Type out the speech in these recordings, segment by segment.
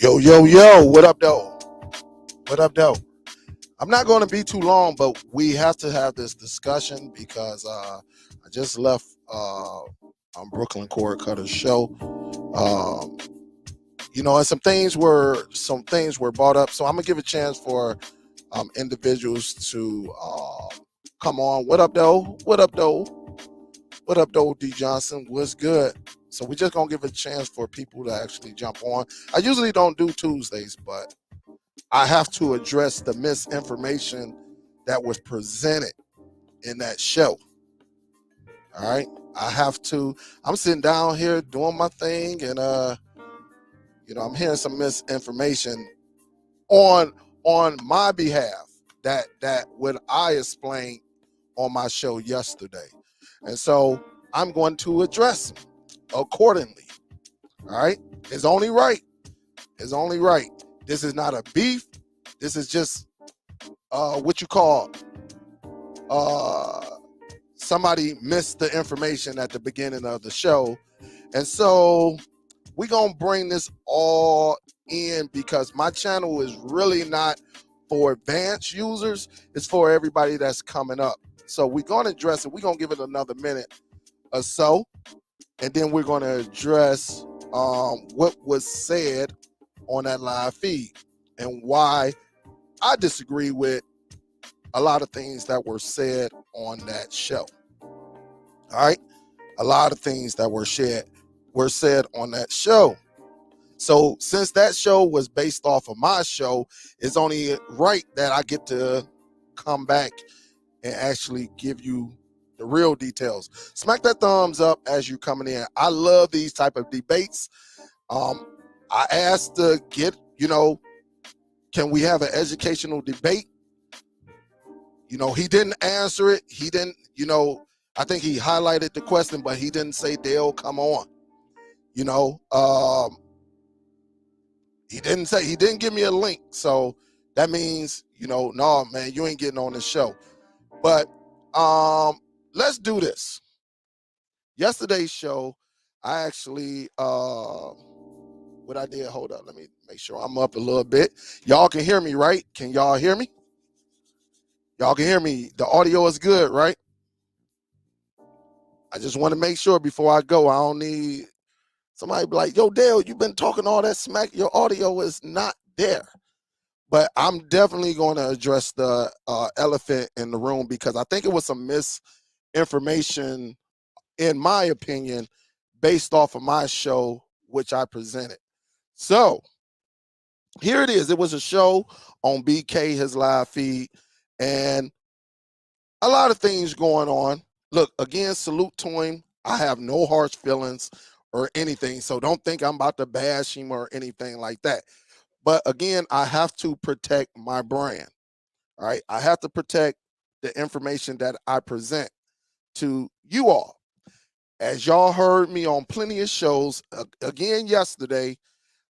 Yo, yo, yo, what up, though? What up, though? I'm not going to be too long, but we have to have this discussion because I just left on Brooklyn Cord Cutter's show. Um, and some things were brought up, so I'm gonna give a chance for individuals to come on. What up, though? What up, though? What up, though, D Johnson? What's good? So we're just gonna give a chance for people to actually jump on. I usually don't do Tuesdays, but I have to address the misinformation that was presented in that show. All right. I have to. I'm sitting down here doing my thing, and I'm hearing some misinformation on my behalf that what I explained on my show yesterday. And so I'm going to address them accordingly. All right. It's only right. It's only right. This is not a beef. This is just what you call somebody missed the information at the beginning of the show. And so we're going to bring this all in because my channel is really not for advanced users. It's for everybody that's coming up. So we're going to address it. We're going to give it another minute or so. And then we're going to address what was said on that live feed and why I disagree with a lot of things that were said on that show. All right. A lot of things that were said on that show. So since that show was based off of my show, it's only right that I get to come back and actually give you the real details. Smack that thumbs up as you're coming in. I love these type of debates. I asked to get, can we have an educational debate? He didn't answer it. He didn't, I think he highlighted the question, but he didn't say, Dale, come on. He didn't give me a link. So that means, no, man, you ain't getting on the show. But let's do this. Yesterday's show, I actually, what I did, hold up, let me make sure I'm up a little bit. Y'all can hear me, right? Can y'all hear me? Y'all can hear me. The audio is good, right? I just want to make sure before I go, I don't need somebody be like, yo, Dale, you've been talking all that smack. Your audio is not there. But I'm definitely going to address the elephant in the room because I think it was some misinformation, in my opinion, based off of my show, which I presented. So here it is. It was a show on BK, his live feed, and a lot of things going on. Look, again, salute to him. I have no harsh feelings or anything, so don't think I'm about to bash him or anything like that. But again, I have to protect my brand. All right. I have to protect the information that I present to you all. As y'all heard me on plenty of shows, again, yesterday,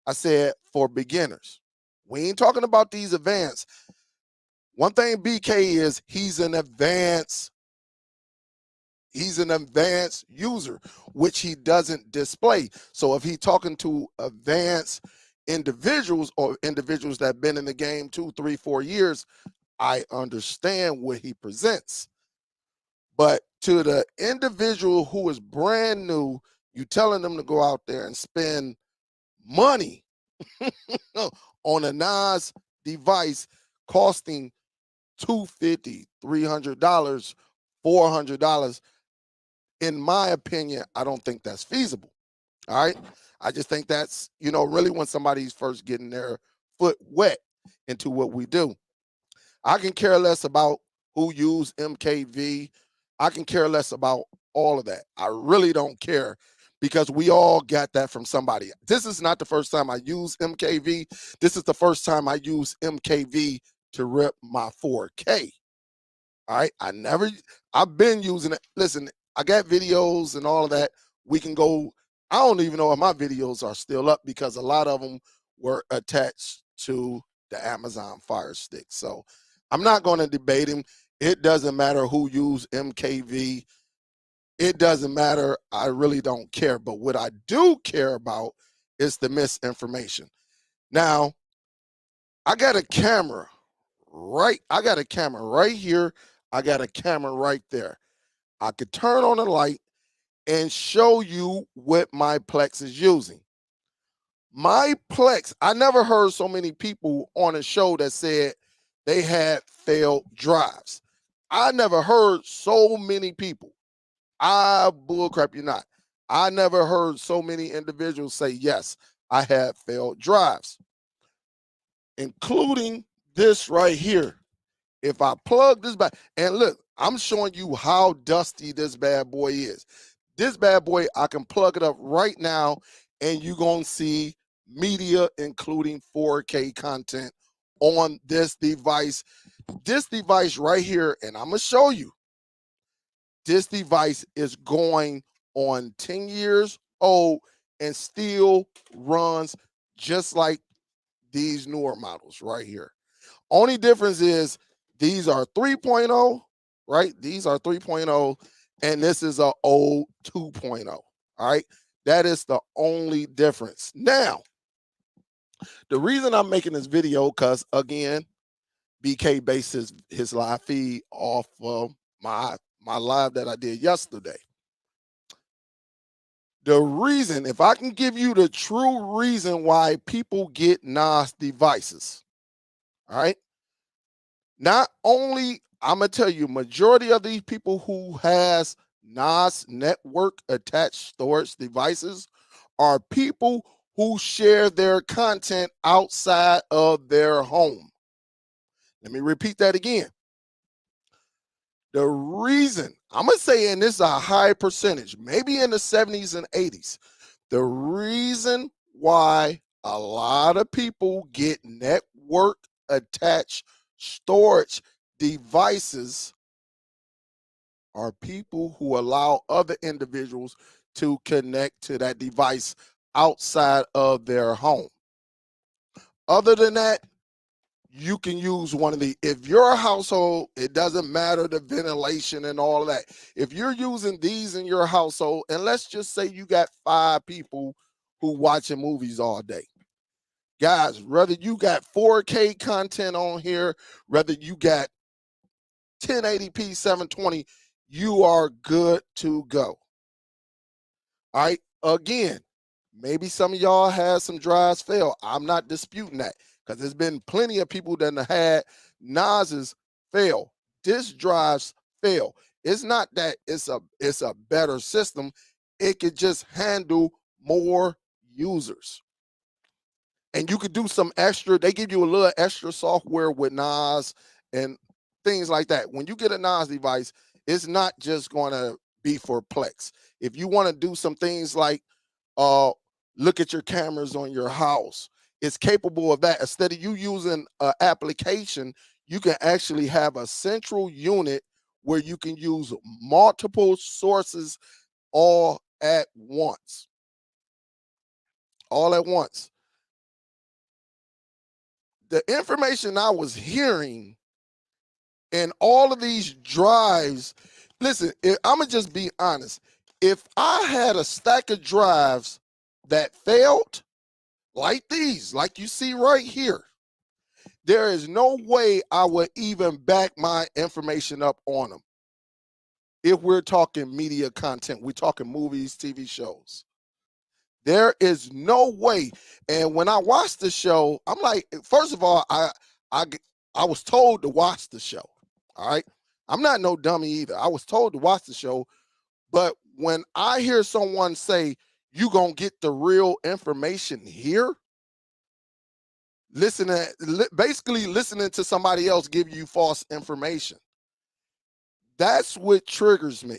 I said for beginners. We ain't talking about these advanced. One thing BK is he's an advanced user, which he doesn't display. So if he's talking to advanced individuals or individuals that have been in the game 2, 3, 4 years, I understand what he presents. But to the individual who is brand new, you telling them to go out there and spend money on a NAS device costing $250, $300, $400. In my opinion, I don't think that's feasible. All right. I just think that's, really when somebody's first getting their foot wet into what we do. I can care less about who used MKV. I can care less about all of that. I really don't care because we all got that from somebody. This is not the first time I use MKV. This is the first time I use MKV to rip my 4K. All right. I've been using it. Listen, I got videos and all of that. We can go. I don't even know if my videos are still up because a lot of them were attached to the Amazon Fire Stick. So I'm not going to debate him. It doesn't matter who used MKV. It doesn't matter. I really don't care. But what I do care about is the misinformation. Now, I got a camera right here. I got a camera right there. I could turn on the light and show you what my Plex is using. My Plex, I never heard so many people on a show that said they had failed drives. I never heard so many people. Bullcrap you not. I never heard so many individuals say, yes, I had failed drives, including this right here. If I plug this back, and look, I'm showing you how dusty this bad boy is. This bad boy, I can plug it up right now, and you're going to see media, including 4K content on this device. This device right here, and I'm going to show you, this device is going on 10 years old and still runs just like these newer models right here. Only difference is these are 3.0, right? These are 3.0, and this is a old 2.0. All right. That is the only difference. Now, the reason I'm making this video, because again, BK based his live feed off of my live that I did yesterday. The reason, if I can give you the true reason why people get NAS devices, all right? Not only, I'm gonna tell you, majority of these people who has NAS network attached storage devices are people who share their content outside of their home. Let me repeat that again. The reason, I'm gonna say, and this is a high percentage, maybe in the 70s and 80s, the reason why a lot of people get network attached storage devices are people who allow other individuals to connect to that device outside of their home. Other than that, you can use one of the, if your household, it doesn't matter the ventilation and all of that. If you're using these in your household, and let's just say you got 5 people who watching movies all day. Guys, whether you got 4K content on here, whether you got 1080p 720, you are good to go. All right. Again, maybe some of y'all had some drives fail. I'm not disputing that, because there's been plenty of people that have had NASs fail. Disk drives fail. It's not that it's a better system. It could just handle more users. And you could do some extra, they give you a little extra software with NAS and things like that. When you get a NAS device, it's not just going to be for Plex. If you want to do some things like look at your cameras on your house, it's capable of that. Instead of you using an application, you can actually have a central unit where you can use multiple sources all at once. All at once. The information I was hearing in all of these drives, listen, I'm gonna just be honest. If I had a stack of drives that failed, like these, like you see right here, there is no way I would even back my information up on them. If we're talking media content, we're talking movies, TV shows. There is no way. And when I watched the show, I'm like, first of all, I was told to watch the show. All right. I'm not no dummy either. I was told to watch the show. But when I hear someone say, you gonna get the real information here, basically listening to somebody else give you false information. That's what triggers me.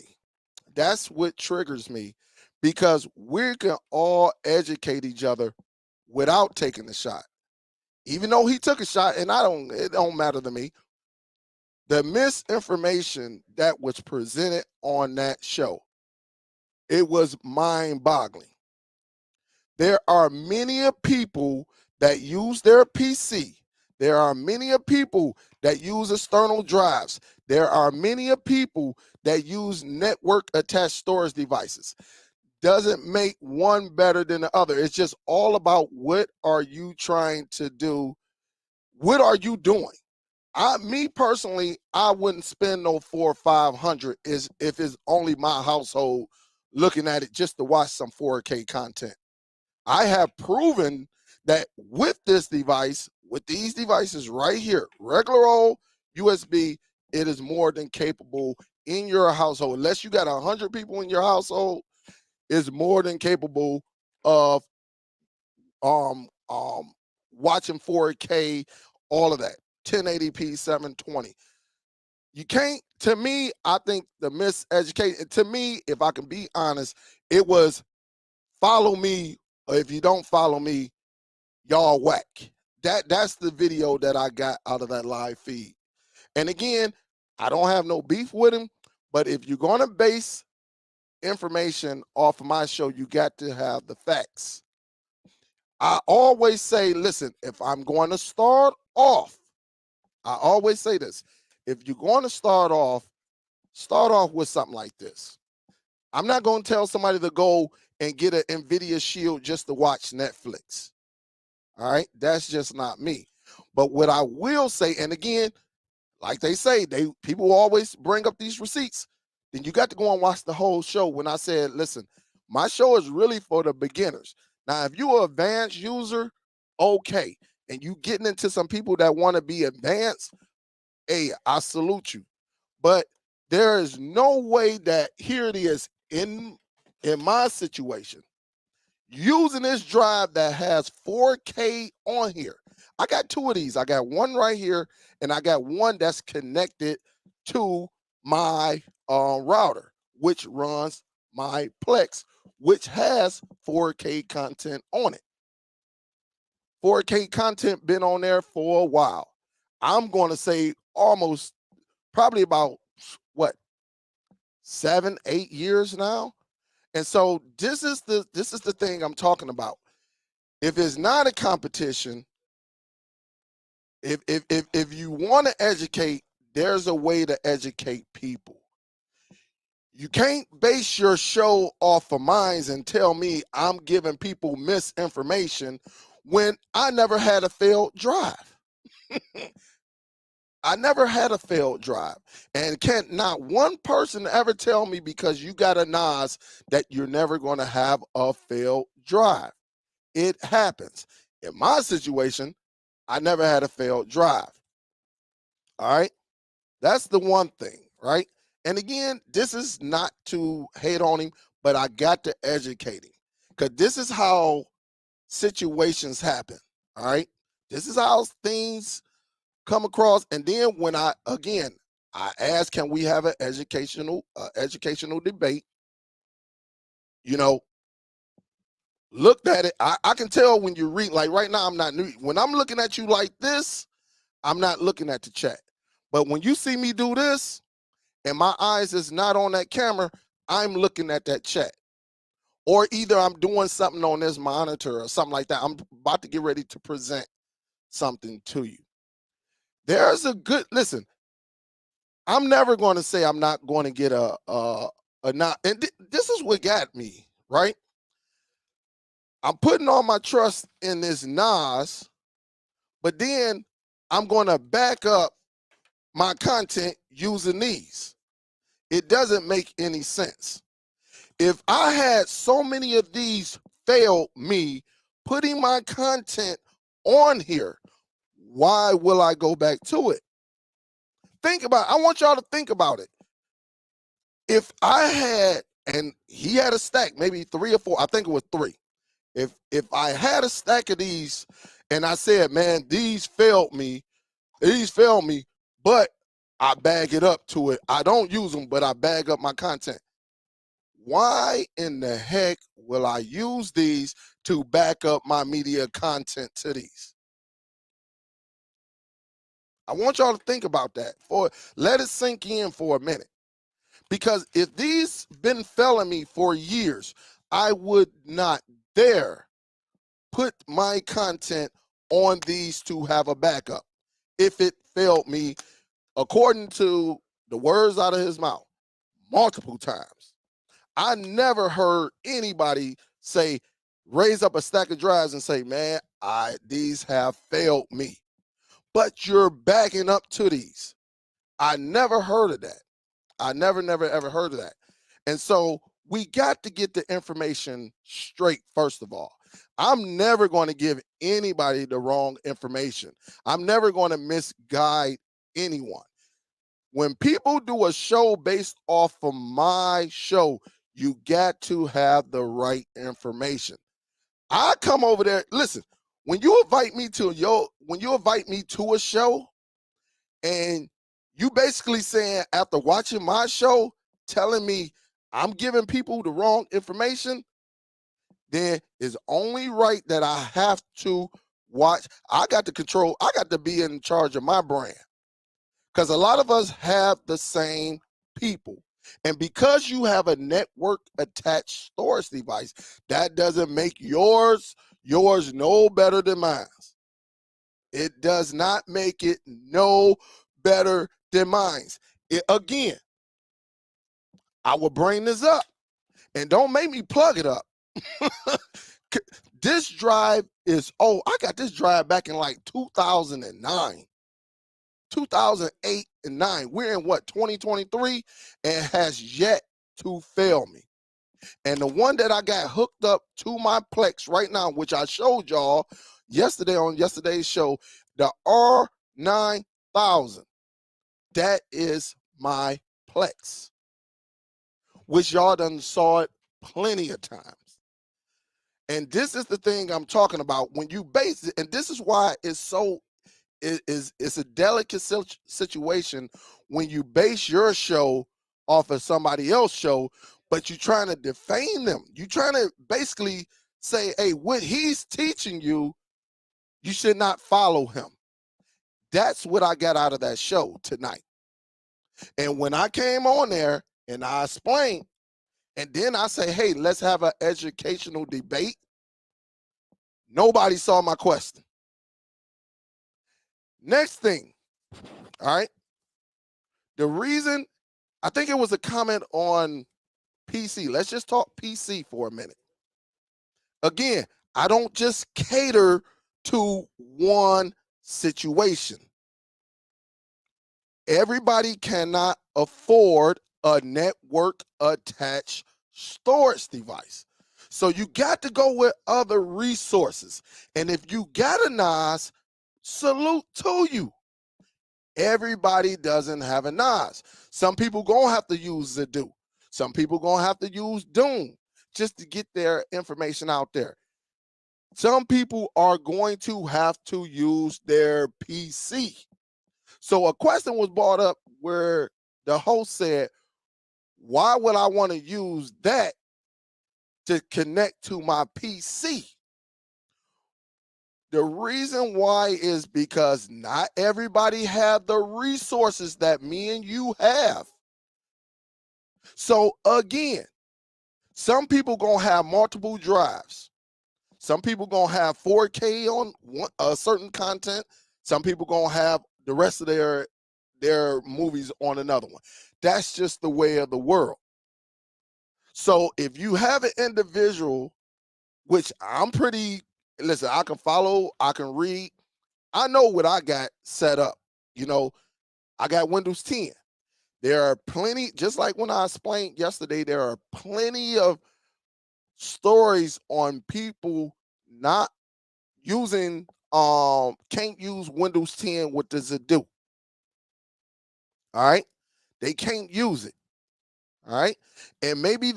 That's what triggers me, because we can all educate each other without taking the shot. Even though he took a shot, and it don't matter to me. The misinformation that was presented on that show, it was mind-boggling. There are many people that use their PC. There are many people that use external drives. There are many people that use network attached storage devices. doesn't make one better than the other. It's just all about what are you trying to do? What are you doing? Me personally, I wouldn't spend no 400 or 500 is if it's only my household looking at it just to watch some 4K content. I have proven that with this device, with these devices right here, regular old USB, it is more than capable in your household. Unless you got 100 people in your household, is more than capable of um um watching 4K, all of that, 1080p, 720. You can't. To me, I think the miseducation. To me, if I can be honest, it was follow me, or if you don't follow me, y'all whack. That's the video that I got out of that live feed. And again, I don't have no beef with him, but if you're gonna base information off of my show, you got to have the facts. I always say, listen, if I'm going to start off, I always say this. If you're going to start off with something like this. I'm not going to tell somebody to go and get an NVIDIA Shield just to watch Netflix. All right, that's just not me. But what I will say, and again, like they say, people always bring up these receipts. Then you got to go and watch the whole show. When I said, listen, my show is really for the beginners. Now, if you're an advanced user, okay, and you getting into some people that want to be advanced, hey, I salute you. But there is no way that here it is in my situation, using this drive that has 4K on here. I got two of these. I got one right here, and I got one that's connected to my router, which runs my Plex, which has 4K content on it. 4K content been on there for a while. I'm going to say almost probably about what, 7, 8 years now. And so this is the thing I'm talking about. If it's not a competition, if you want to educate, there's a way to educate people. You can't base your show off of mine and tell me I'm giving people misinformation when I never had a failed drive. I never had a failed drive. And can't not one person ever tell me because you got a NAS that you're never going to have a failed drive. It happens. In my situation, I never had a failed drive. All right. That's the one thing, right? And again, this is not to hate on him, but I got to educate him because this is how situations happen. All right. This is how things come across. And then when I asked, can we have an educational debate? You know, looked at it. I can tell when you read, like right now, I'm not new. When I'm looking at you like this, I'm not looking at the chat. But when you see me do this and my eyes is not on that camera, I'm looking at that chat. Or either I'm doing something on this monitor or something like that. I'm about to get ready to present something to you. There's a good, listen, I'm never going to say I'm not going to get a not, and this is what got me, right? I'm putting all my trust in this NAS, but then I'm going to back up my content using these. It doesn't make any sense. If I had so many of these fail me putting my content on here, why will I go back to it? Think about it. I want y'all to think about it. If I had, and he had a stack, maybe 3 or 4, I think it was 3. If I had a stack of these and I said, man, these failed me, but I bag it up to it. I don't use them, but I bag up my content. Why in the heck will I use these to back up my media content to these? I want y'all to think about that. Let it sink in for a minute. Because if these been failing me for years, I would not dare put my content on these to have a backup if it failed me, according to the words out of his mouth, multiple times. I never heard anybody say, raise up a stack of drives and say, man, these have failed me. But you're backing up to these. I never heard of that. I never, ever heard of that. And so we got to get the information straight, first of all. I'm never going to give anybody the wrong information. I'm never going to misguide anyone. When people do a show based off of my show, you got to have the right information. I come over there. Listen, when you invite me to a show, and you basically saying after watching my show, telling me I'm giving people the wrong information, then it's only right that I have to watch. I got to control. I got to be in charge of my brand, because a lot of us have the same people. And because you have a network attached storage device, that doesn't make yours no better than mine. It does not make it no better than mine. Again, I will bring this up, and don't make me plug it up. This drive is old. I got this drive back in like 2009. 2008 and 9. We're in what, 2023, and has yet to fail me. And the one that I got hooked up to my Plex right now, which I showed y'all yesterday on yesterday's show, the R9000, that is my Plex, which y'all done saw it plenty of times. And this is the thing I'm talking about. When you base it, and this is why it's a delicate situation when you base your show off of somebody else's show, but you're trying to defame them. You're trying to basically say, hey, what he's teaching you, you should not follow him. That's what I got out of that show tonight. And when I came on there and I explained, and then I say, hey, let's have an educational debate, nobody saw my question. Next thing, all right, the reason, I think it was a comment on PC. Let's just talk PC for a minute. Again, I don't just cater to one situation. Everybody cannot afford a network attached storage device. So you got to go with other resources. And if you got a NAS, salute to you. Everybody doesn't have a NAS. Some people gonna have to use Zedu. Some people gonna have to use Doom just to get their information out there. Some people are going to have to use their PC. So a question was brought up where the host said, why would I want to use that to connect to my PC? The reason why is because not everybody have the resources that me and you have. So again, some people gonna have multiple drives. Some people gonna have 4K on certain content. Some people gonna have the rest of their movies on another one. That's just the way of the world. So if you have an individual, which I'm pretty, listen, I can follow, I can read, I know what I got set up. You know, I got Windows 10. There are plenty, just like when I explained yesterday, there are plenty of stories on people not using, can't use Windows 10 with the Zedu. All right. They can't use it. All right. And maybe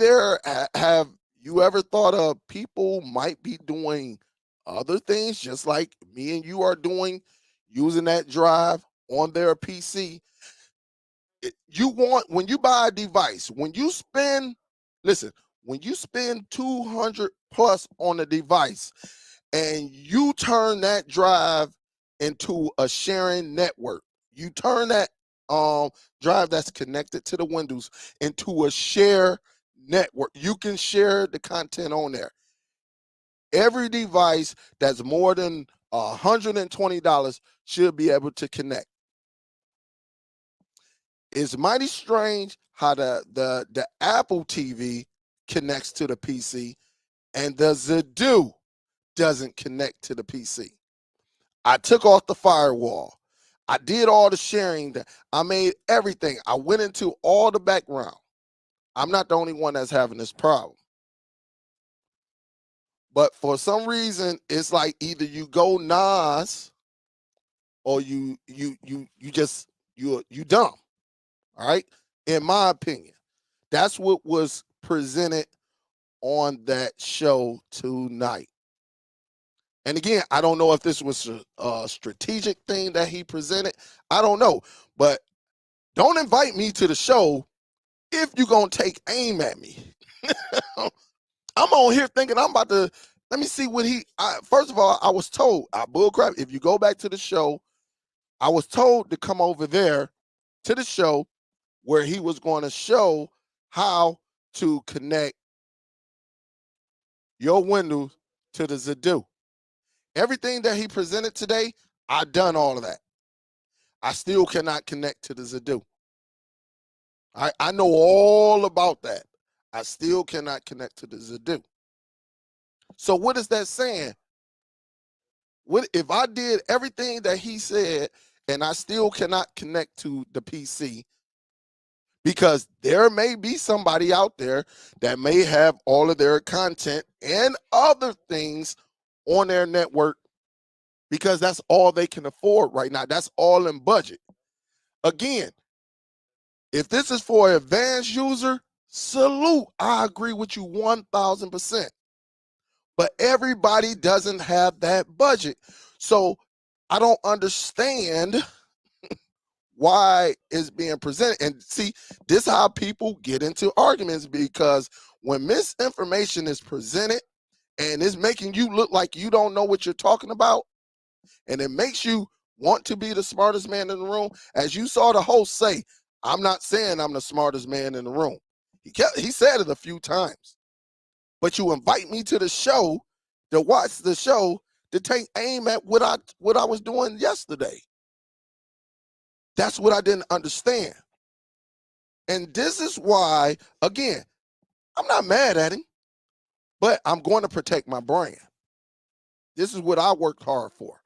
have you ever thought of people might be doing other things just like me and you are doing, using that drive on their PC? When you buy a device, when you spend, listen, when you spend 200 plus on a device and you turn that drive into a sharing network, you turn that drive that's connected to the Windows into a share network. You can share the content on there. Every device that's more than $120 should be able to connect. It's mighty strange how the Apple TV connects to the PC, and the Zadu doesn't connect to the PC. I took off the firewall. I did all the sharing. I made everything. I went into all the background. I'm not the only one that's having this problem. But for some reason, it's like either you go NAS or you dumb. All right. In my opinion, that's what was presented on that show tonight. And again, I don't know if this was a strategic thing that he presented. I don't know. But don't invite me to the show if you're going to take aim at me. I'm on here thinking I'm about to, let me see what first of all, I was told, bullcrap, if you go back to the show, I was told to come over there to the show where he was going to show how to connect your Windows to the Zadu. Everything that he presented today, I done all of that. I still cannot connect to the Zadu. I know all about that. I still cannot connect to the Zadu. So what is that saying? What if I did everything that he said and I still cannot connect to the PC? Because there may be somebody out there that may have all of their content and other things on their network because that's all they can afford right now. That's all in budget. Again, if this is for an advanced user, salute. I agree with you 1,000%. But everybody doesn't have that budget. So I don't understand why it's being presented. And see, this is how people get into arguments, because when misinformation is presented and it's making you look like you don't know what you're talking about, and it makes you want to be the smartest man in the room, as you saw the host say, I'm not saying I'm the smartest man in the room. He said it a few times. But you invite me to the show to watch the show to take aim at what I was doing yesterday. That's what I didn't understand. And this is why, again, I'm not mad at him, but I'm going to protect my brand. This is what I worked hard for.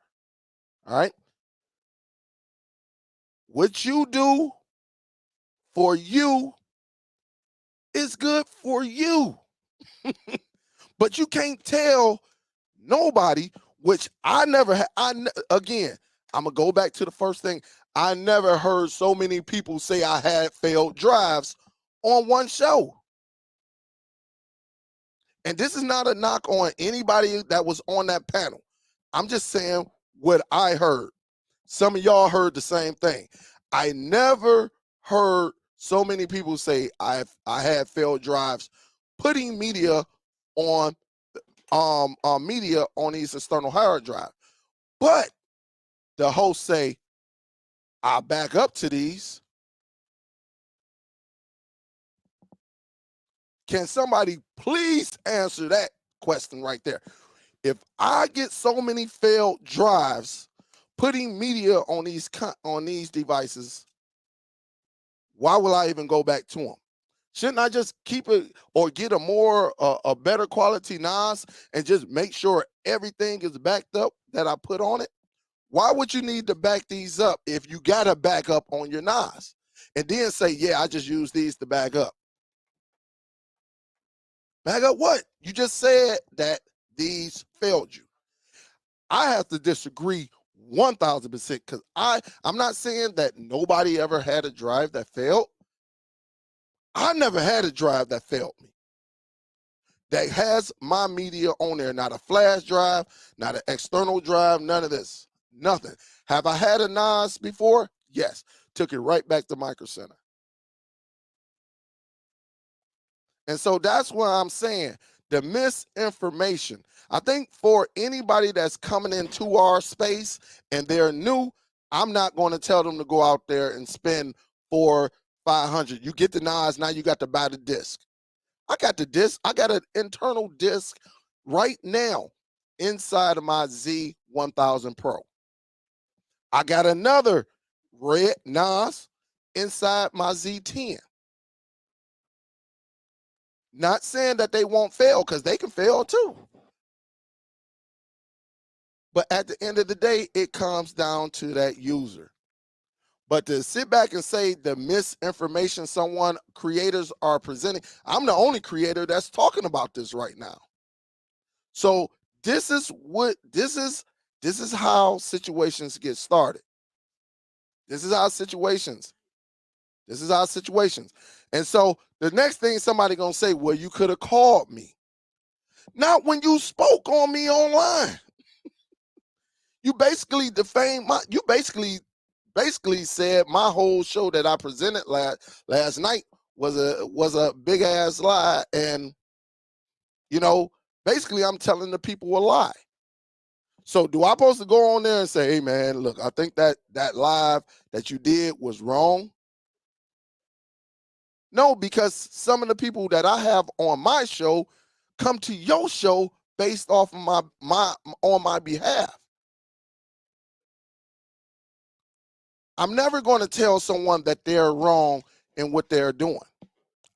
All right. What you do for you is good for you. But you can't tell nobody, which I never had. Again, I'm going to go back to the first thing. I never heard so many people say I had failed drives on one show. And this is not a knock on anybody that was on that panel. I'm just saying what I heard. Some of y'all heard the same thing. I never heard so many people say I had failed drives putting media on media on these external hard drive. But the host say, I'll back up to these. Can somebody please answer that question right there? If I get so many failed drives putting media on these devices, why will I even go back to them? Shouldn't I just keep it or get a better quality NAS and just make sure everything is backed up that I put on it? Why would you need to back these up if you got to back up on your NAS and then say, yeah, I just use these to back up? Back up what? You just said that these failed you. I have to disagree 1,000% because I'm not saying that nobody ever had a drive that failed. I never had a drive that failed me. That has my media on there, not a flash drive, not an external drive, none of this, nothing. Have I had a NAS before? Yes. Took it right back to Micro Center. And so that's what I'm saying. The misinformation. I think for anybody that's coming into our space and they're new, I'm not going to tell them to go out there and spend $400-500. You get the NAS, now you got to buy the disc. I got the disc. I got an internal disc right now inside of my Z1000 Pro. I got another red NAS inside my Z10. Not saying that they won't fail, because they can fail too. But at the end of the day, it comes down to that user. But to sit back and say the misinformation creators are presenting, I'm the only creator that's talking about this right now. So this is how situations get started. This is how situations. And so the next thing somebody gonna say, well, you could have called me. Not when you spoke on me online. You basically defamed you basically said my whole show that I presented last night was a big ass lie. And basically I'm telling the people a lie. So do I supposed to go on there and say, hey man, look, I think that live that you did was wrong? No, because some of the people that I have on my show come to your show based off of my behalf. I'm never going to tell someone that they're wrong in what they're doing.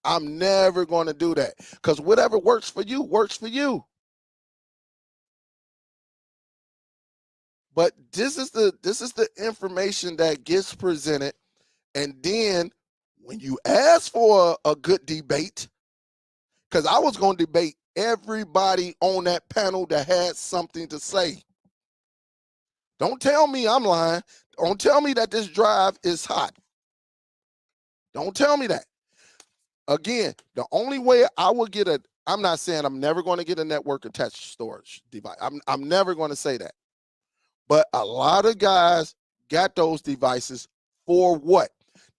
I'm never going to do that, because whatever works for you works for you. But this is the information that gets presented, and then when you ask for a good debate, because I was going to debate everybody on that panel that had something to say. Don't tell me I'm lying. Don't tell me that this drive is hot. Don't tell me that. Again, the only way I will get I'm not saying I'm never going to get a network attached storage device. I'm never going to say that. But a lot of guys got those devices for what?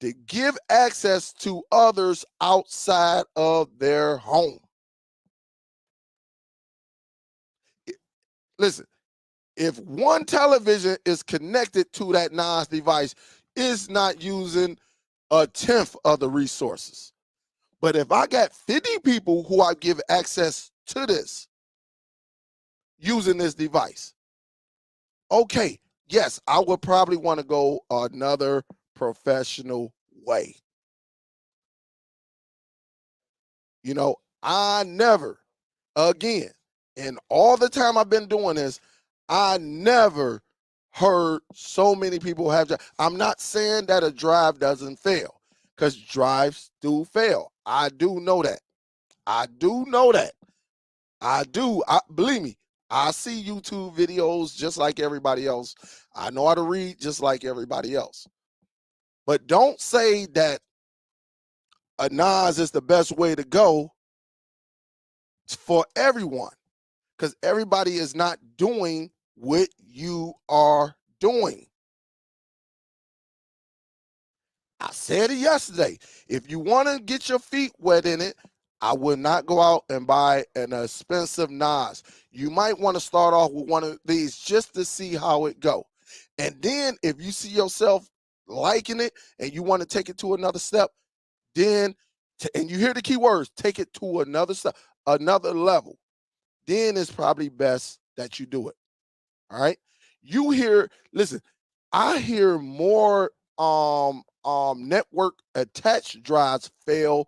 To give access to others outside of their home. Listen, if one television is connected to that NAS device, it's not using a tenth of the resources. But if I got 50 people who I give access to this using this device, okay, yes, I would probably want to go another professional way. I never, again, in all the time I've been doing this, I never heard so many people have. I'm not saying that a drive doesn't fail, because drives do fail. I do know that. I do. Believe me, I see YouTube videos just like everybody else. I know how to read just like everybody else. But don't say that a NAS is the best way to go for everyone, because everybody is not doing what you are doing. I said it yesterday. If you want to get your feet wet in it, I would not go out and buy an expensive NAS. You might want to start off with one of these just to see how it go. And then if you see yourself liking it and you want to take it to another step, then, and you hear the key words, take it to another step, another level, then it's probably best that you do it. All right. Listen, I hear more network attached drives fail.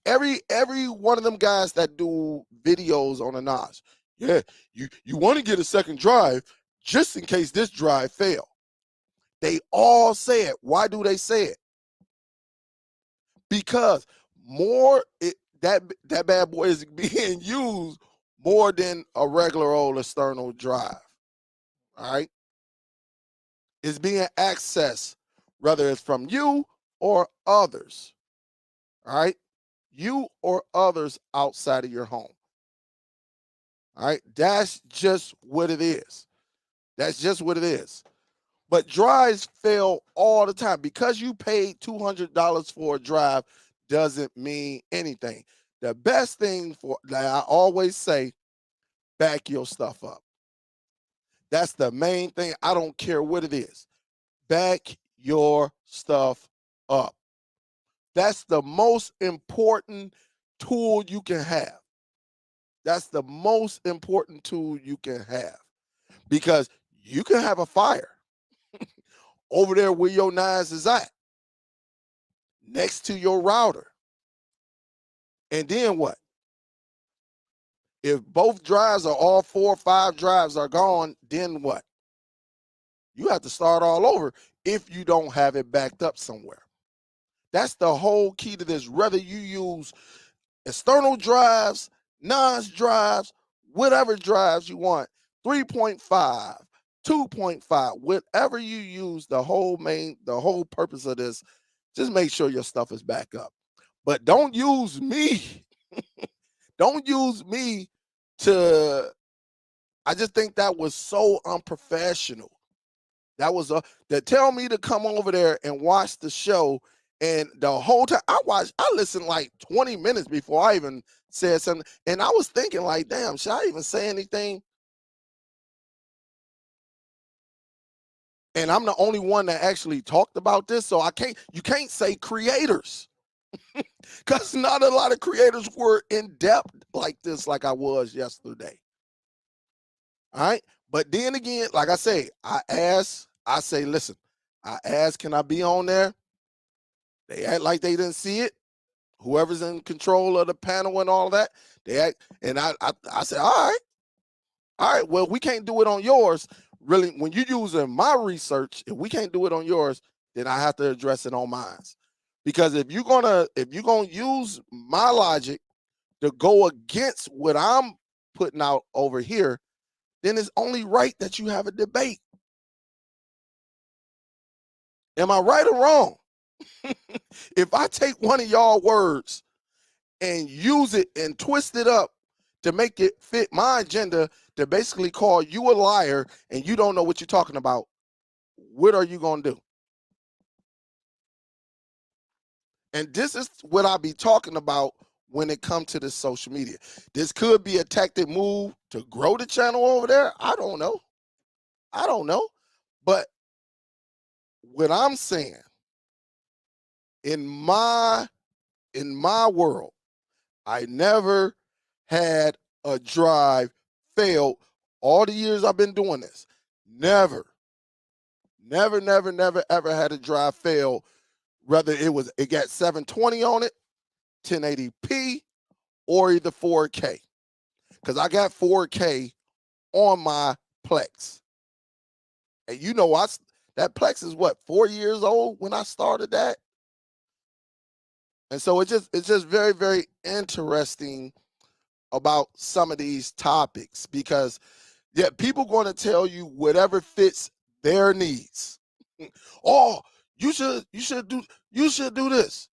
Every one of them guys that do videos on a NAS, yeah, you want to get a second drive just in case this drive fail. They all say it. Why do they say it? Because that bad boy is being used more than a regular old external drive. All right. Is being accessed, whether it's from you or others. All right. You or others outside of your home. All right. That's just what it is. That's just what it is. But drives fail all the time. Because you paid $200 for a drive doesn't mean anything. The best thing that I always say, back your stuff up. That's the main thing. I don't care what it is. Back your stuff up. That's the most important tool you can have. That's the most important tool you can have, because you can have a fire over there where your NAS is at, next to your router. And then what? If both drives or all 4 or 5 drives are gone, then what? You have to start all over if you don't have it backed up somewhere. That's the whole key to this. Whether you use external drives, NAS drives, whatever drives you want, 3.5, 2.5, whatever you use, the whole purpose of this, just make sure your stuff is back up. But don't use me. Don't use me to, I just think that was so unprofessional. That was to tell me to come over there and watch the show, and the whole time I listened like 20 minutes before I even said something, and I was thinking like, damn, should I even say anything? And I'm the only one that actually talked about this, so you can't say creators, because not a lot of creators were in depth like this, like I was yesterday. All right. But then again, like I say, listen, I asked, can I be on there? They act like they didn't see it. Whoever's in control of the panel and all that, they act, and I said, all right, well, we can't do it on yours. Really, when you're using my research, if we can't do it on yours, then I have to address it on mine. Because if you're gonna use my logic to go against what I'm putting out over here, then it's only right that you have a debate. Am I right or wrong? If I take one of y'all words and use it and twist it up to make it fit my agenda to basically call you a liar and you don't know what you're talking about, what are you going to do? And this is what I be talking about when it comes to this social media. This could be a tactic move to grow the channel over there. I don't know. But what I'm saying, in my world, I never had a drive fail all the years I've been doing this. Never, ever had a drive fail, whether it got 720 on it, 1080p, or either 4K. Because I got 4K on my Plex. And you know, that Plex is what, 4 years old when I started that? And so it's just very, very interesting about some of these topics, because people going to tell you whatever fits their needs. Oh, you should do this.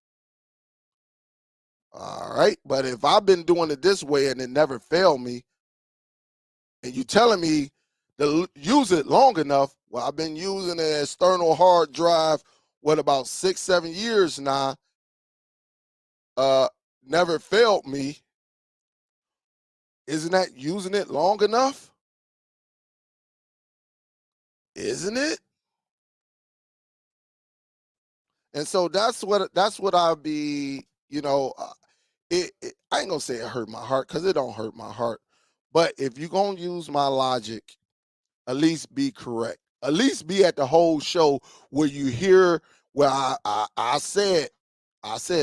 All right, but if I've been doing it this way and it never failed me, and you telling me to use it long enough, well, I've been using an external hard drive about 6-7 years now. Never failed me. Isn't that using it long enough? Isn't it? And so that's what I'll be, I ain't gonna say it hurt my heart, because it don't hurt my heart. But if you're gonna use my logic, at least be correct. At least be at the whole show where you hear where I said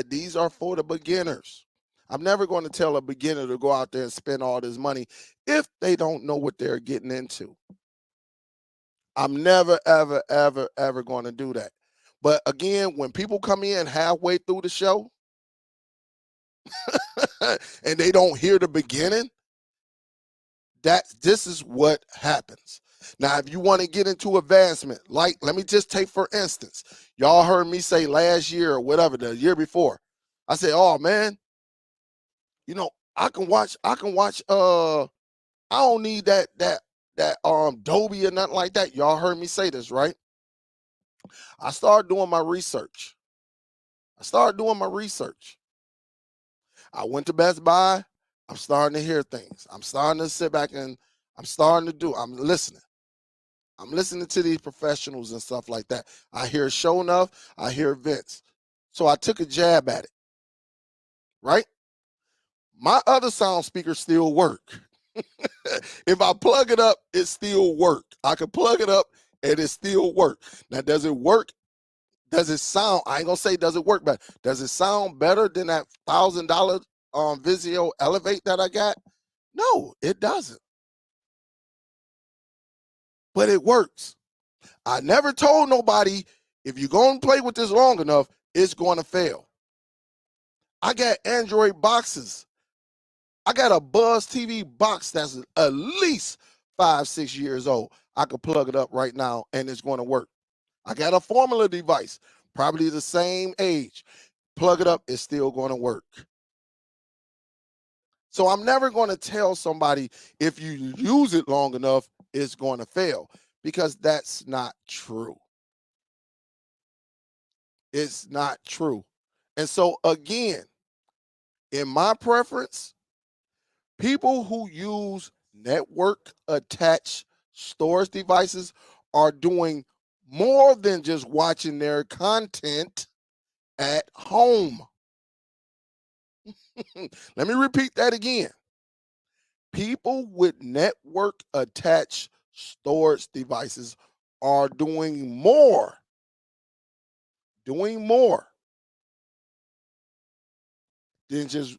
these are for the beginners. I'm never going to tell a beginner to go out there and spend all this money if they don't know what they're getting into. I'm never, ever, ever, ever going to do that. But again, when people come in halfway through the show and they don't hear the beginning, this is what happens. Now, if you want to get into advancement, like, let me just take for instance, y'all heard me say last year or whatever, the year before, I said, oh man, I can watch, I don't need that Dolby or nothing like that. Y'all heard me say this, right? I started doing my research. I went to Best Buy. I'm starting to hear things. I'm starting to sit back and I'm listening. I'm listening to these professionals and stuff like that. I hear Show Enough. I hear Vince. So I took a jab at it, right? My other sound speakers still work. If I plug it up, it still work. I can plug it up and it still work. Now, does it work? Does it sound, I ain't gonna say does it work better. Does it sound better than that $1,000 Vizio Elevate that I got? No, it doesn't. But it works. I never told nobody if you're going to play with this long enough, it's going to fail. I got Android boxes. I got a Buzz TV box that's at least 5-6 years old. I could plug it up right now and it's going to work. I got a Formula device, probably the same age. Plug it up, it's still going to work. So I'm never going to tell somebody if you use it long enough, it's going to fail, because that's not true. It's not true. And so again, in my preference, people who use network attached storage devices are doing more than just watching their content at home. Let me repeat that again. People with network attached storage devices are doing more than just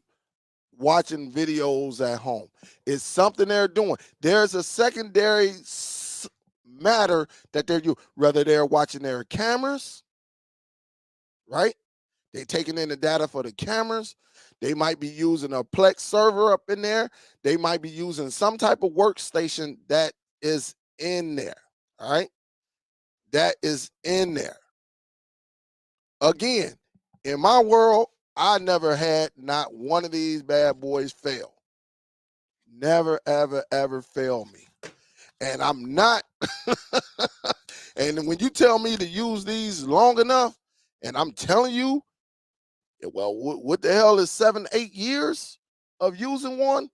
watching videos at home. It's something they're doing. There's a secondary matter that they're doing, whether they're watching their cameras, right? They're taking in the data for the cameras. They might be using a Plex server up in there. They might be using some type of workstation that is in there, all right? That is in there. Again, in my world, I never had not one of these bad boys fail. Never, ever, ever fail me. And I'm not, and when you tell me to use these long enough, and I'm telling you, well, what the hell is 7-8 years of using one?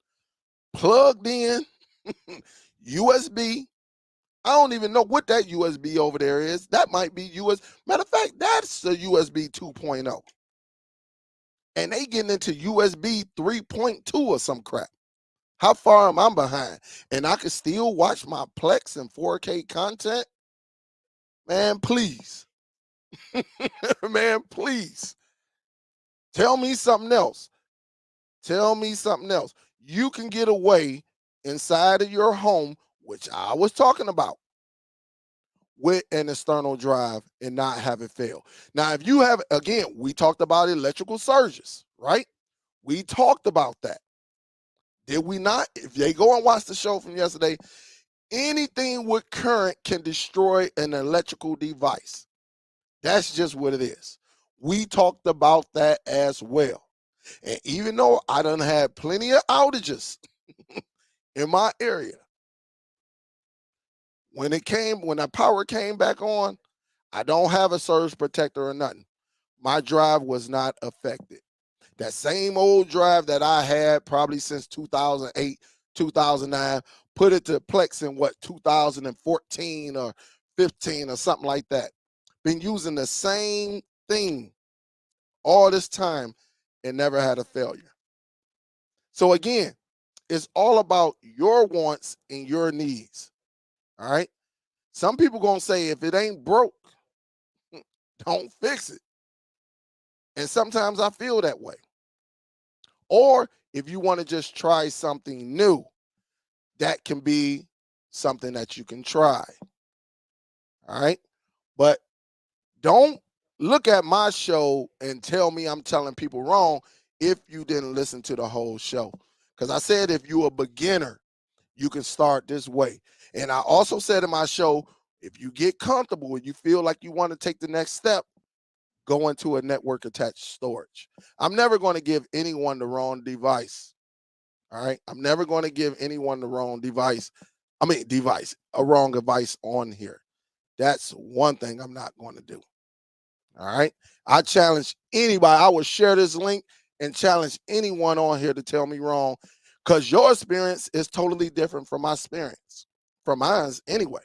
Plugged in, USB. I don't even know what that USB over there is. That might be Matter of fact, that's the USB 2.0. And they getting into USB 3.2 or some crap. How far am I behind? And I can still watch my Plex and 4K content? Man, please. Man, please. Tell me something else. Tell me something else. You can get away inside of your home, which I was talking about, with an external drive and not have it fail. Now, if you have, again, we talked about electrical surges, right? We talked about that. Did we not? If they go and watch the show from yesterday, anything with current can destroy an electrical device. That's just what it is. We talked about that as well. And even though I done had plenty of outages in my area, when that power came back on, I don't have a surge protector or nothing. My drive was not affected. That same old drive that I had probably since 2008, 2009, put it to Plex in 2014 or 15 or something like that. Been using the same thing all this time and never had a failure. So again, it's all about your wants and your needs. All right. Some people gonna say if it ain't broke, don't fix it. And sometimes I feel that way. Or if you want to just try something new, that can be something that you can try. All right. But don't look at my show and tell me I'm telling people wrong if you didn't listen to the whole show. Because I said if you're a beginner, you can start this way. And I also said in my show, if you get comfortable and you feel like you want to take the next step, go into a network attached storage. I'm never going to give anyone the wrong device. All right. I'm never going to give anyone the wrong device. A wrong device on here. That's one thing I'm not going to do. All right. I challenge anybody. I will share this link and challenge anyone on here to tell me wrong, because your experience is totally different from my experience, from mine anyway.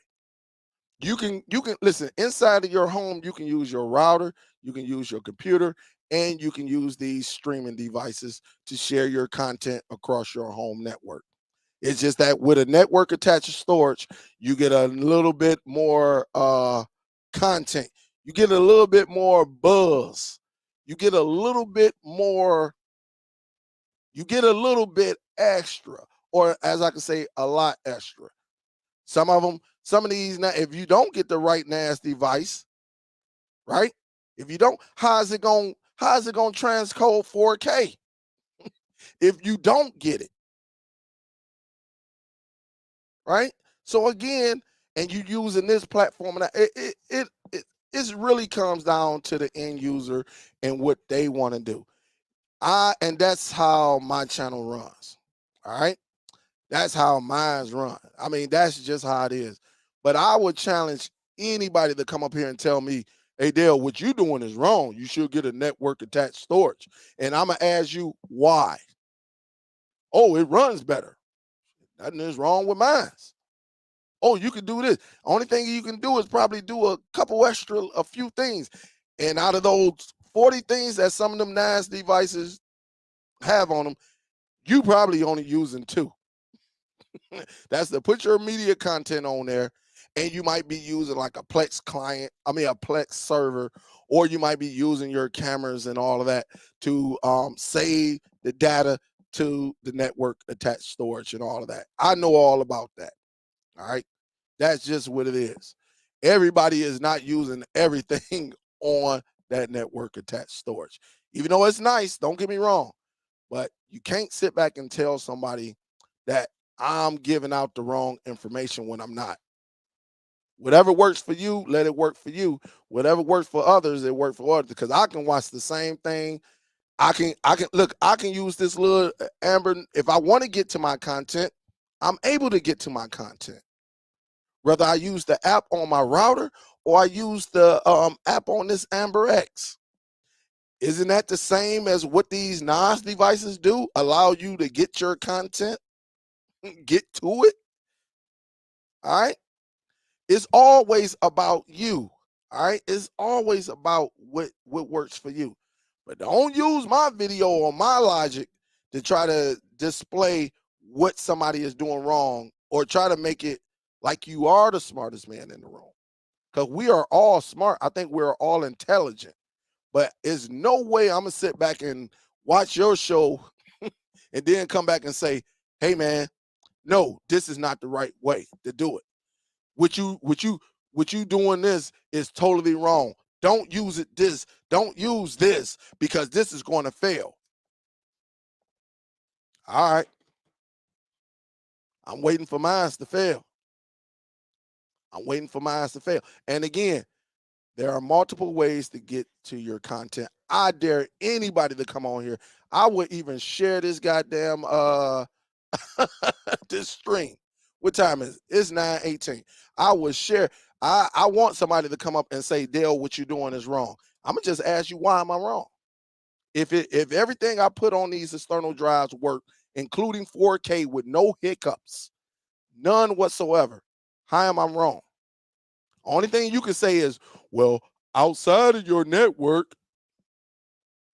You can listen, inside of your home, you can use your router, you can use your computer, and you can use these streaming devices to share your content across your home network. It's just that with a network attached storage, you get a little bit more content. You get a little bit more buzz. You get a little bit more You get a little bit extra, or as I can say, a lot extra. Some of them, some of these, now, if you don't get the right NAS device, right? If you don't, how's it going to transcode 4K if you don't get it, right? So again, and you using this platform, and it really comes down to the end user and what they want to do. And that's how my channel runs. All right. That's how mine's run. I mean, that's just how it is. But I would challenge anybody to come up here and tell me, hey, Dale, what you doing is wrong. You should get a network attached storage. And I'm going to ask you why. Oh, it runs better. Nothing is wrong with mine. Oh, you can do this. Only thing you can do is probably do a few things. And out of those 40 things that some of them NAS devices have on them, you probably only using 2. That's to put your media content on there, and you might be using like a Plex client, a Plex server, or you might be using your cameras and all of that to save the data to the network attached storage and all of that. I know all about that. All right. That's just what it is. Everybody is not using everything on that network attached storage. Even though it's nice, don't get me wrong, but you can't sit back and tell somebody that I'm giving out the wrong information when I'm not. Whatever works for you, let it work for you. Whatever works for others, it works for others. Because I can watch the same thing. I can use this little Amber. If I want to get to my content, I'm able to get to my content. Whether I use the app on my router or I use the app on this Amber X. Isn't that the same as what these NAS devices do? Allow you to get your content, get to it. All right. It's always about you. All right. It's always about what works for you. But don't use my video or my logic to try to display what somebody is doing wrong or try to make it like you are the smartest man in the room. Because we are all smart. I think we're all intelligent. But there's no way I'm going to sit back and watch your show and then come back and say, hey, man, no, this is not the right way to do it. What you doing this is totally wrong. Don't use it this. Don't use this because this is going to fail. All right. I'm waiting for mine to fail. I'm waiting for mine to fail. And again, there are multiple ways to get to your content. I dare anybody to come on here. I would even share this goddamn this stream. What time is it? It's 9:18. I would share. I want somebody to come up and say, Dale, what you're doing is wrong. I'm gonna just ask you, why am I wrong? If everything I put on these external drives work, including 4K with no hiccups, none whatsoever, how am I wrong? Only thing you can say is, well, outside of your network,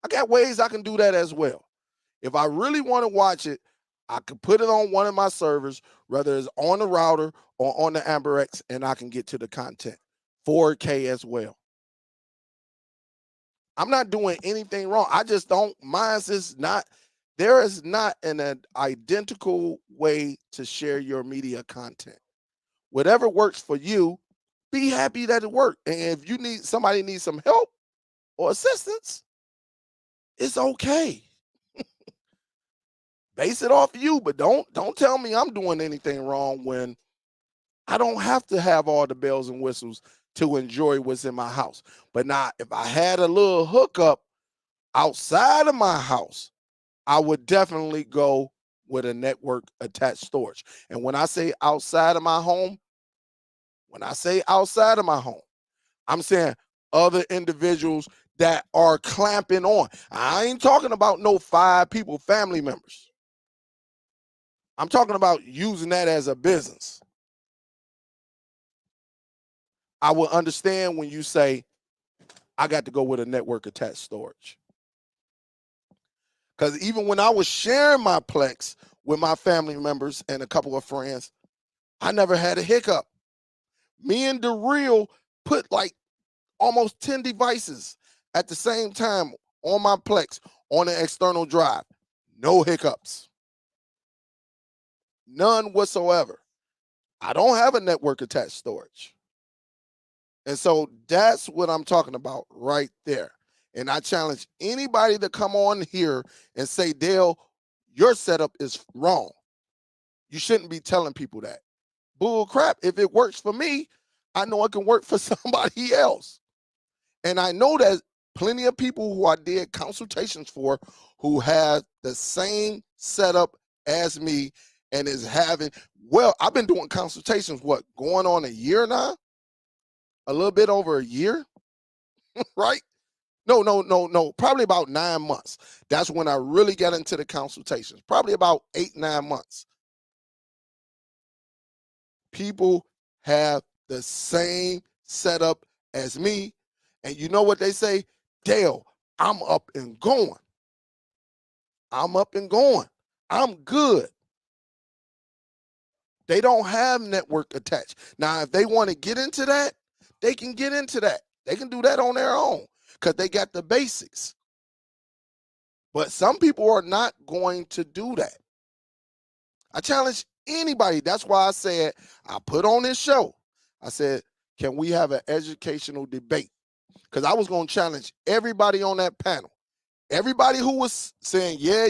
I got ways I can do that as well. If I really want to watch it, I can put it on one of my servers, whether it's on the router or on the AmberX, and I can get to the content. 4K as well. I'm not doing anything wrong. I just don't, there is not an identical way to share your media content. Whatever works for you, be happy that it worked. And if somebody needs some help or assistance, it's okay. Base it off you, but don't tell me I'm doing anything wrong when I don't have to have all the bells and whistles to enjoy what's in my house. But now, if I had a little hookup outside of my house, I would definitely go with a network attached storage. And when I say outside of my home, I'm saying other individuals that are clamping on. I ain't talking about no 5 people, family members. I'm talking about using that as a business. I will understand when you say, I got to go with a network attached storage. Because even when I was sharing my Plex with my family members and a couple of friends, I never had a hiccup. Me and the Real put like almost 10 devices at the same time on my Plex on an external drive. No hiccups. None whatsoever. I don't have a network attached storage. And so that's what I'm talking about right there. And I challenge anybody to come on here and say, Dale, your setup is wrong. You shouldn't be telling people that. Bull crap. If it works for me, I know it can work for somebody else. And I know that plenty of people who I did consultations for who have the same setup as me and is having, well, I've been doing consultations, going on a year now? A little bit over a year, right? No. Probably about 9 months. That's when I really got into the consultations. Probably about 8, 9 months. People have the same setup as me. And you know what they say? Dale, I'm up and going. I'm up and going. I'm good. They don't have network attached. Now, if they want to get into that, they can get into that. They can do that on their own because they got the basics. But some people are not going to do that. I challenge anybody. That's why I said, I put on this show, I said, can we have an educational debate? Because I was going to challenge everybody on that panel. Everybody who was saying, yeah.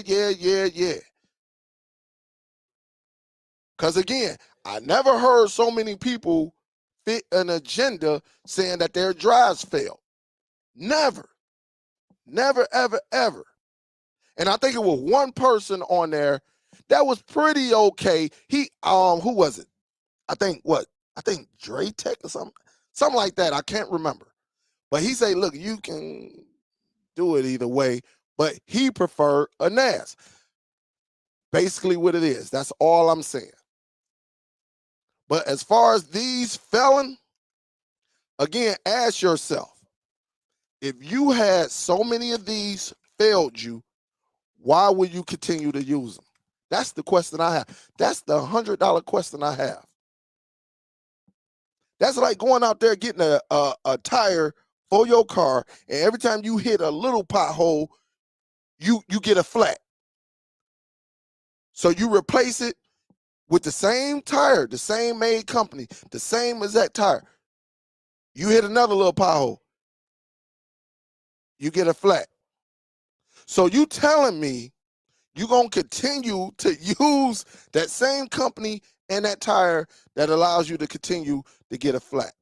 Because again, I never heard so many people fit an agenda saying that their drives failed. Never, ever. And I think it was one person on there that was pretty okay. He, who was it? I think Dre Tech or something like that. I can't remember. But he said, look, you can do it either way, but he preferred a NAS. Basically what it is. That's all I'm saying. But as far as these felon, again, ask yourself, if you had so many of these failed you, why would you continue to use them? That's the question I have. That's the $100 question I have. That's like going out there getting a tire for your car, and every time you hit a little pothole, you get a flat. So you replace it with the same tire, the same made company, the same exact tire. You hit another little pothole, you get a flat. So you telling me you're going to continue to use that same company and that tire that allows you to continue to get a flat?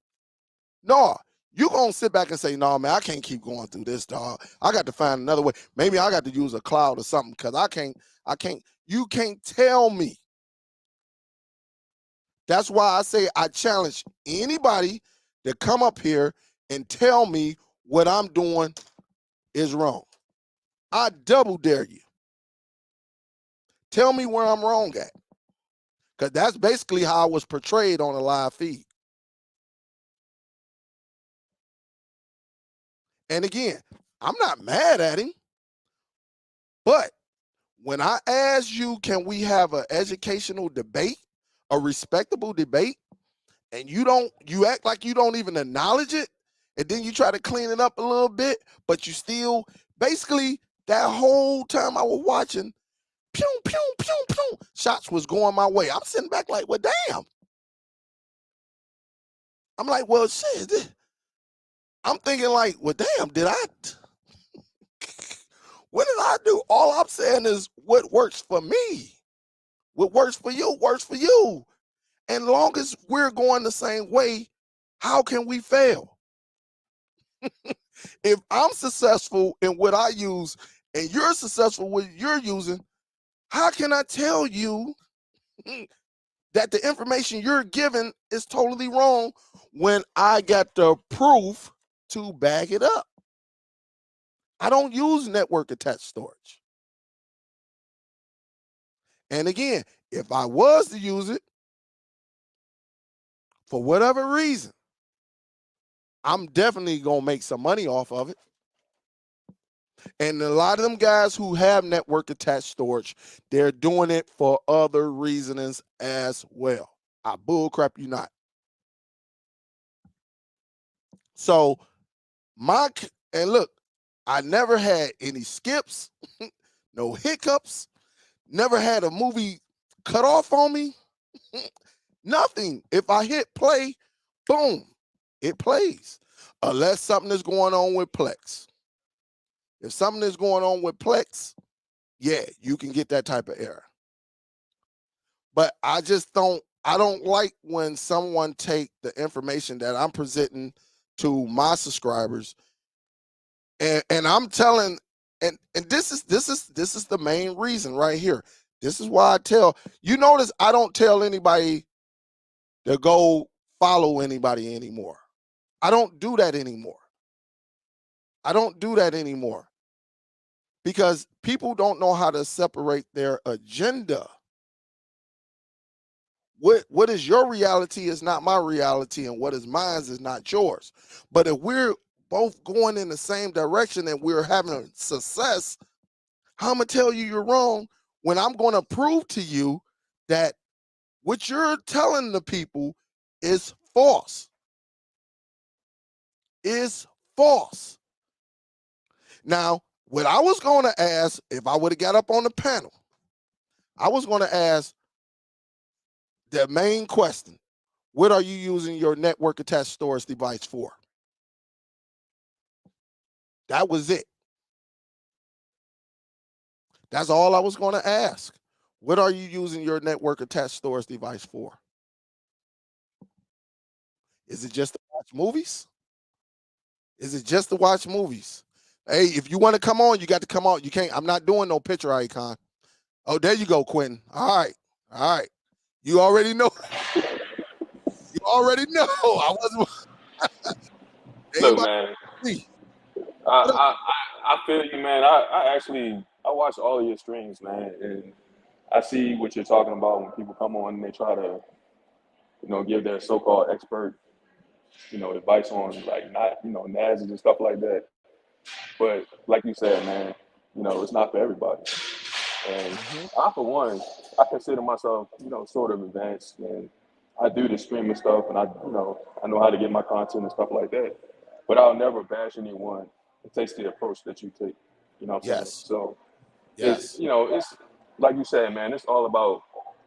No, you're going to sit back and say, no, man, I can't keep going through this, dog. I got to find another way. Maybe I got to use a cloud or something because I can't, you can't tell me. That's why I say I challenge anybody to come up here and tell me what I'm doing is wrong. I double dare you. Tell me where I'm wrong at. Because that's basically how I was portrayed on a live feed. And again, I'm not mad at him. But when I ask you, can we have an educational debate, a respectable debate, and you act like you don't even acknowledge it, and then you try to clean it up a little bit, but you still, basically, that whole time I was watching, pew, pew, pew, pew, shots was going my way. I'm sitting back like, well, damn. I'm like, well, shit. I'm thinking like, well, damn, what did I do? All I'm saying is what works for me. What works for you works for you. And long as we're going the same way, how can we fail? If I'm successful in what I use and you're successful with what you're using, how can I tell you that the information you're giving is totally wrong when I got the proof to back it up? I don't use network attached storage. And again, if I was to use it, for whatever reason, I'm definitely going to make some money off of it. And a lot of them guys who have network attached storage, they're doing it for other reasons as well. I bullcrap you not. So and look, I never had any skips, no hiccups. Never had a movie cut off on me. Nothing. If I hit play, boom, it plays. Unless something is going on with Plex. If something is going on with Plex, yeah, you can get that type of error. But I don't like when someone take the information that I'm presenting to my subscribers and I'm telling and this is the main reason right here. This is why I tell you notice I don't tell anybody to go follow anybody anymore. I don't do that anymore. I don't do that anymore because people don't know how to separate their agenda. What is your reality is not my reality, and what is mine is not yours. But if we're both going in the same direction and we're having success, how I'm gonna tell you you're wrong when I'm gonna prove to you that what you're telling the people is false. Is false. Now, what I was going to ask, if I would have got up on the panel, I was going to ask the main question: what are you using your network attached storage device for? That was it. That's all I was going to ask. What are you using your network attached storage device for? Is it just to watch movies? Is it just to watch movies? Hey, if you want to come on, you got to come on. You can't. I'm not doing no picture icon. Oh, there you go, Quentin. All right. All right. You already know. You already know. I wasn't. Look, man, See. I feel you, man. I watch all of your streams, man, and I see what you're talking about when people come on and they try to, give their so-called expert, advice on like not, NASs and stuff like that. But like you said, man, it's not for everybody. And Mhm. I, for one, I consider myself, sort of advanced, and I do the streaming stuff, and I know how to get my content and stuff like that. But I'll never bash anyone that takes the approach that you take. You know what I'm saying? Yes. So Yes. it's like you said, man. It's all about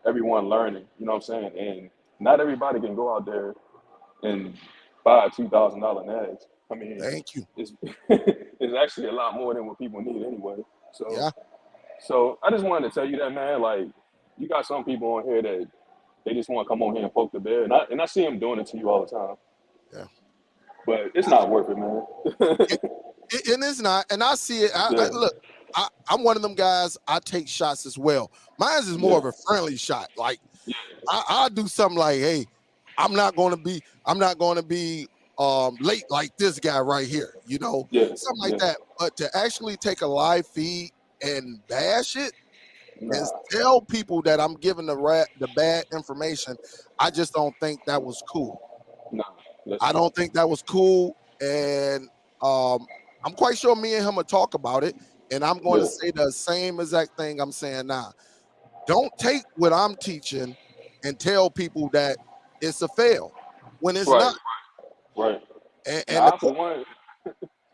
everyone learning. You know what I'm saying? And not everybody can go out there and buy a $2,000 NAS. I mean, Thank you. it's it's actually a lot more than what people need anyway. So Yeah. so I just wanted to tell you that, man. Like, you got some people on here that they just want to come on here and poke the bear, and I see them doing it to you all the time. Yeah. But it's not worth it, It, man. and it's not. And I see it. I Yeah, look. I'm one of them guys. I take shots as well. Mine is more yeah, of a friendly shot. Like yeah, I'll do something like, hey, I'm not going to be. I'm not going to be late like this guy right here. yeah, Something like yeah. that. But to actually take a live feed and bash it and Nah, tell people that I'm giving the bad information, I just don't think that was cool. nah. I Listen, don't think that was cool, and I'm quite sure me and him will talk about it. And I'm going to yeah, say the same exact thing I'm saying now. Don't take what I'm teaching and tell people that it's a fail when it's right, not. right. And Now, I for one,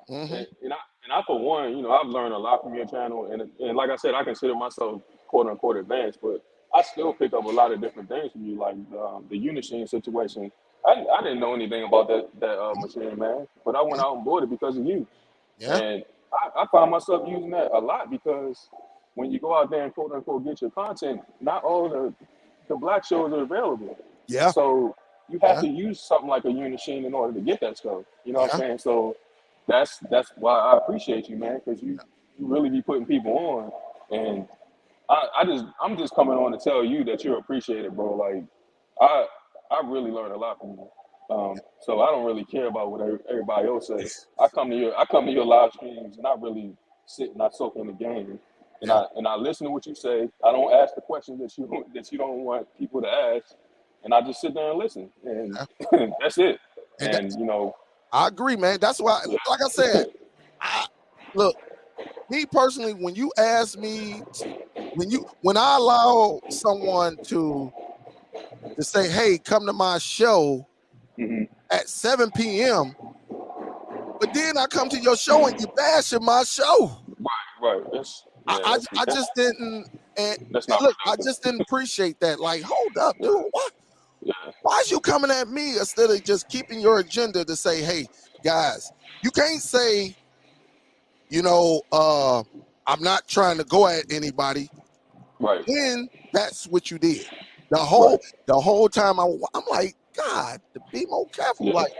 mhm, and I for one, I've learned a lot from your channel, and like I said, I consider myself quote unquote advanced, but I still pick up a lot of different things from you, like the Unishine situation. I didn't know anything about that machine, man, but I went yeah, out and bought it because of you, yeah, and I found myself using that a lot because when you go out there and quote unquote get your content, not all the black shows are available, yeah, so you have yeah, to use something like a Unishine in order to get that stuff. You know what I'm yeah, saying? So that's why I appreciate you, man, because you really be putting people on, and I'm just coming on to tell you that you're appreciated, bro. Like I I really learned a lot from you. So I don't really care about what everybody else say. I come to your live streams and I really sit and I soak in the game, and yeah, I listen to what you say. I don't ask the questions that you don't want people to ask, and I just sit there and listen, and yeah. that's it. And And I agree, man. That's why, yeah, like I said, I look me personally. When you ask me, when I allow someone to say, "Hey, come to my show hmm at 7 p.m." But then I come to your show and you bashing my show. right. That's I, yeah, I, that's I just didn't. And, That's and not look, I productive. just didn't appreciate that. Like, hold up, dude. Yeah, Why is you coming at me instead of just keeping your agenda to say, hey, guys, you can't say, I'm not trying to go at anybody right, when that's what you did. The right. whole time I'm like, God, to be more careful. Yeah, Like,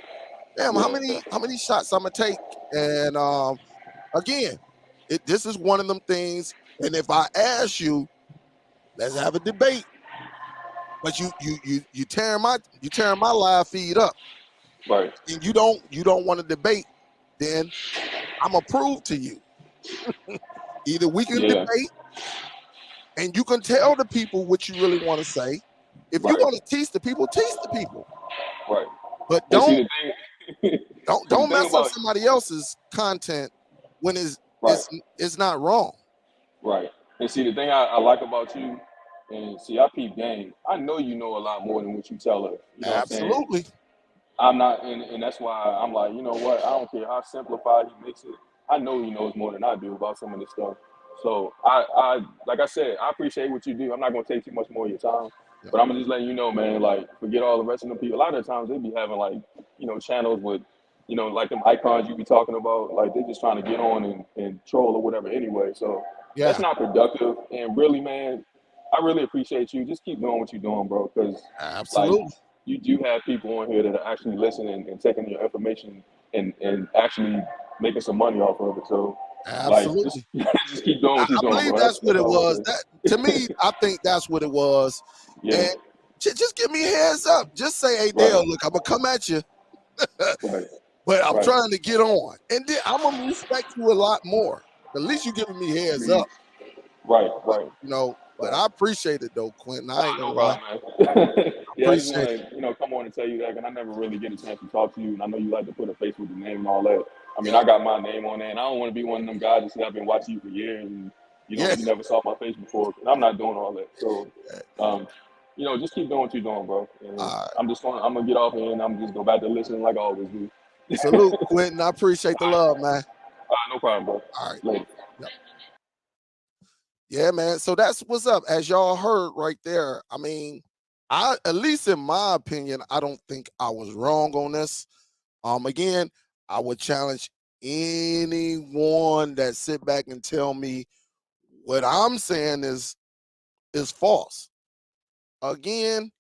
damn, how yeah, many shots I'm gonna take? And again, this is one of them things. And if I ask you, let's have a debate. But you tearing my live feed up, right. and you don't want to debate. Then I'm gonna prove to you. Either we can Yeah, debate, and you can tell the people what you really want to say. If you right, want to teach the people, teach the people. right. But And see don't the thing, don't see the don't thing mess up about somebody else's content when right, it's not wrong. right. And see the thing I like about you, and see I peep game. I know you know a lot more than what you tell us. You know what I'm saying? Absolutely. I'm not, and that's why I'm like, you know what? I don't care how simplified he makes it. I know he knows more than I do about some of this stuff. So like I said, I appreciate what you do. I'm not gonna take too much more of your time, Yep. but I'm just letting you know, man. Like, forget all the rest of them people. A lot of the times they be having like, channels with, like them icons you be talking about. Like they're just trying to get on and troll or whatever. Anyway, so that's Yeah. not productive. And really, man, I really appreciate you. Just keep doing what you're doing, bro. Because like Absolutely. you do have people on here that are actually listening and taking your information and actually making some money off of it. So, like, just Absolutely. just keep doing I, what you're I doing, believe bro. that's what That's it all was. I'm That to me, I think that's what it was. saying. And Yeah, just give me a heads up. Just say, hey right, Dale, look, I'm gonna come at you, right, but I'm right. trying to get on. And then I'm gonna respect you a lot more. At least you giving me heads Mhm. up. Right, But right, but right. I appreciate it though, Quentin. I ain't No gonna lie. problem, man. Yeah, I just want Appreciate it. to, come on and tell you that, and I never really get a chance to talk to you, and I know you like to put a face with the name and all that. I mean, Yeah. I got my name on there, and I don't want to be one of them guys that say I've been watching you for years, and Yeah. you never saw my face before. And I'm not doing all that. So, um, just keep doing what you're doing, bro. And All right. I'm gonna get off here, and I'm just go back to listening like I always do. Salute, Quentin. I appreciate the love, man. No problem, bro. All right. Later. Yep. Yeah, man. So that's what's up. As y'all heard right there. I mean, at least in my opinion, I don't think I was wrong on this. Again, I would challenge anyone that sit back and tell me what I'm saying is false. Again,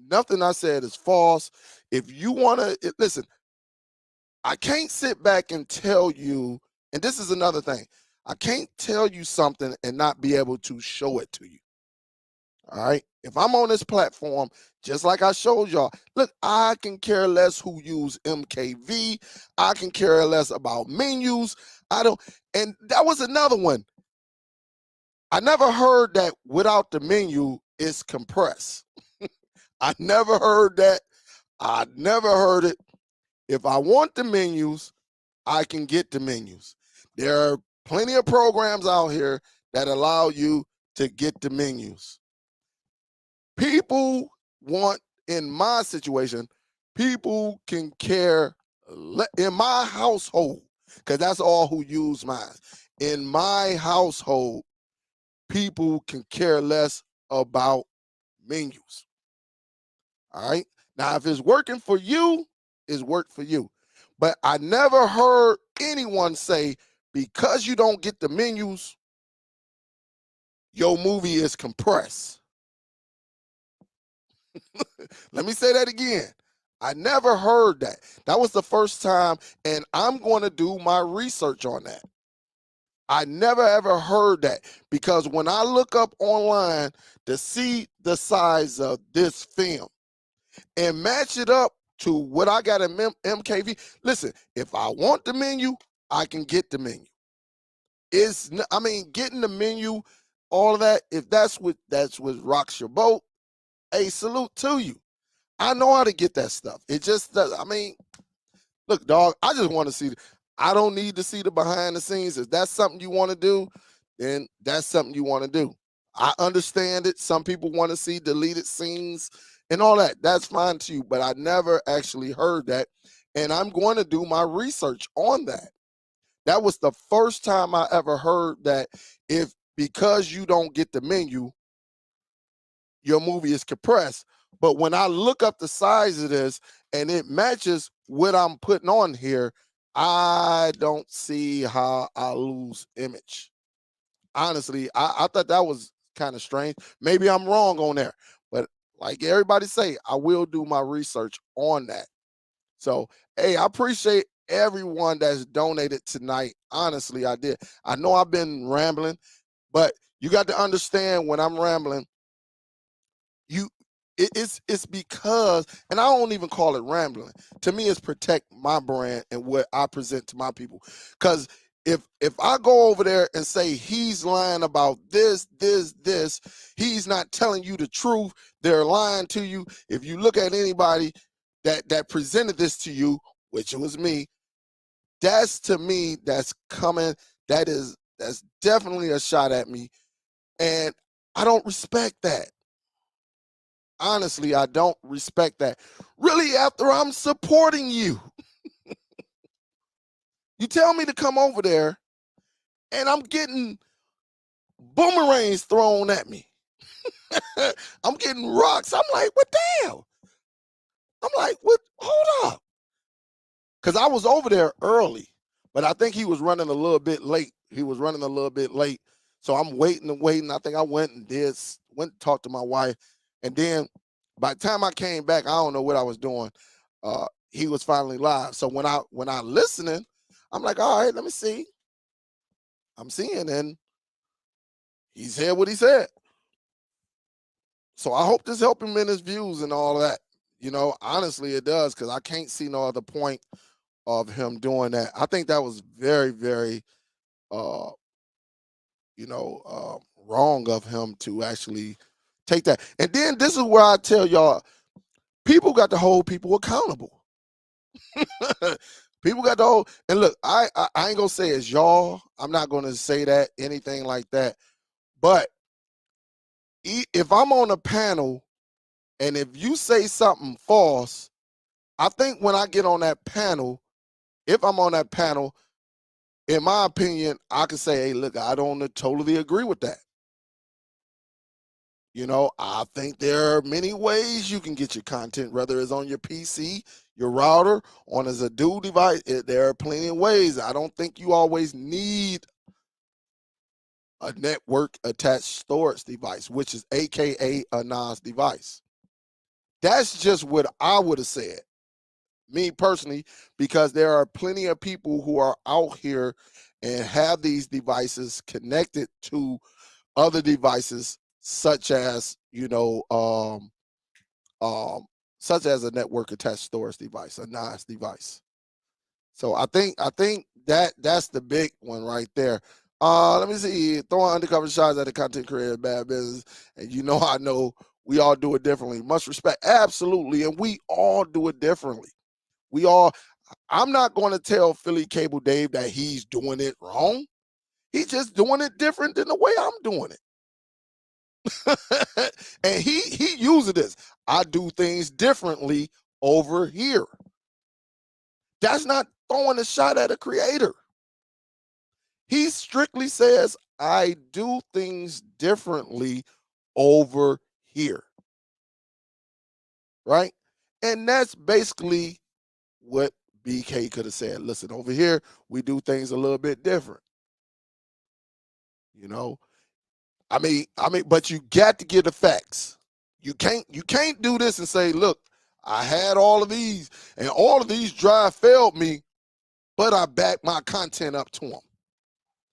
nothing I said is false. If you want to listen, I can't sit back and tell you, and this is another thing. I can't tell you something and not be able to show it to you. All right. If I'm on this platform, just like I showed y'all, look, I can care less who use MKV. I can care less about menus. I don't. And that was another one. I never heard that without the menu, it's compressed. I never heard that. I never heard it. If I want the menus, I can get the menus. There are plenty of programs out here that allow you to get the menus. People want, in my situation, people can care in my household, because that's all who use mine. In my household, people can care less about menus. All right. Now, if it's working for you, it's worked for you. But I never heard anyone say, because you don't get the menus, your movie is compressed. Let me say that again. I never heard that. That was the first time, and I'm going to do my research on that. I never ever heard that, because when I look up online to see the size of this film and match it up to what I got in MKV, listen, if I want the menu, I can get the menu. I mean, getting the menu, all of that, if that's what rocks your boat, hey, salute to you. I know how to get that stuff. It just does. I mean, look, dog, I just want to see. I don't need to see the behind the scenes. If that's something you want to do, then that's something you want to do. I understand it. Some people want to see deleted scenes and all that. That's fine too. But I never actually heard that. And I'm going to do my research on that. That was the first time I ever heard that if because you don't get the menu, your movie is compressed. But when I look up the size of this and it matches what I'm putting on here, I don't see how I lose image. Honestly, I thought that was kind of strange. Maybe I'm wrong on there, but like everybody say, I will do my research on that. So, hey, I appreciate everyone that's donated tonight. Honestly, I did. I know I've been rambling, but you got to understand when I'm rambling, you it's because, and I don't even call it rambling. To me, it's protect my brand and what I present to my people. Because if I go over there and say he's lying about this, he's not telling you the truth. They're lying to you. If you look at anybody that presented this to you, which it was me, that's to me that's coming. That's definitely a shot at me, and I don't respect that. Honestly, I don't respect that. Really, after I'm supporting you, you tell me to come over there and I'm getting boomerangs thrown at me. I'm getting rocks. I'm like, what the hell? I'm like, what? Hold up. Because I was over there early, but I think he was running a little bit late. He was running a little bit late. So I'm waiting and waiting. I think I went and went and talked to my wife. And then by the time I came back, I don't know what I was doing. He was finally live. So when I listening, I'm like, all right, let me see. I'm seeing, and he said what he said. So I hope this helped him in his views and all that. Honestly, it does, because I can't see no other point of him doing that. I think that was very, very, uh, wrong of him to actually take that. And then this is where I tell y'all, people got to hold people accountable. People got to hold. And look, I ain't gonna say it's y'all. I'm not gonna say that anything like that. But if I'm on a panel and if you say something false, I think when I get on that panel, if I'm on that panel, in my opinion, I can say, hey, look, I don't totally agree with that. I think there are many ways you can get your content, whether it's on your PC, your router, on as a dual device. There are plenty of ways. I don't think you always need a network attached storage device, which is AKA a NAS device. That's just what I would have said, me personally, because there are plenty of people who are out here and have these devices connected to other devices, such as such as a network attached storage device, a NAS device. So I think that's the big one right there. Let me see. Throwing undercover shots at the content creator, bad business, and I know we all do it differently. Much respect, absolutely, and we all do it differently. We all. I'm not going to tell Philly Cable Dave that he's doing it wrong. He's just doing it different than the way I'm doing it. And he uses this. I do things differently over here. That's not throwing a shot at a creator. He strictly says, I do things differently over here. Right? And that's basically what BK could have said. Listen, over here, we do things a little bit different. You know, but you got to get the facts. You can't do this and say, look, I had all of these and all of these drive failed me, but I backed my content up to them.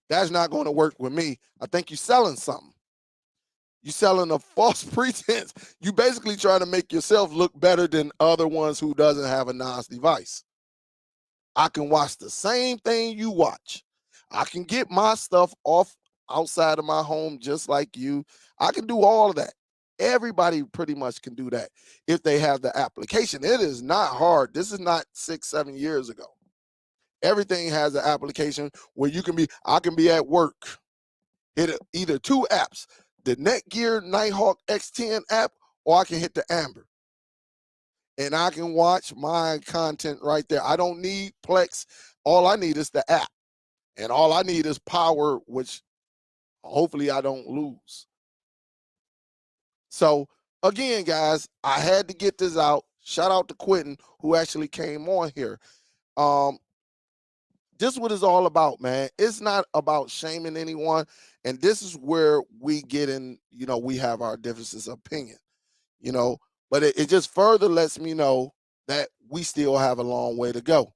That's not going to work with me. I think you're selling something. You're selling a false pretense. You basically try to make yourself look better than other ones who doesn't have a NAS device. I can watch the same thing you watch. I can get my stuff off outside of my home just like you. I can do all of that. Everybody pretty much can do that if they have the application. It is not hard. This is not 6-7 years ago. Everything has an application where I can be at work, hit either two apps, the Netgear Nighthawk X10 app, or I can hit the Amber. And I can watch my content right there. I don't need Plex. All I need is the app. And all I need is power, which Hopefully I don't lose. So again, guys, I had to get this out. Shout out to Quentin who actually came on here. Um, this is what it's all about, man. It's not about shaming anyone. And this is where we get in, we have our differences of opinion, you know, but it just further lets me know that we still have a long way to go.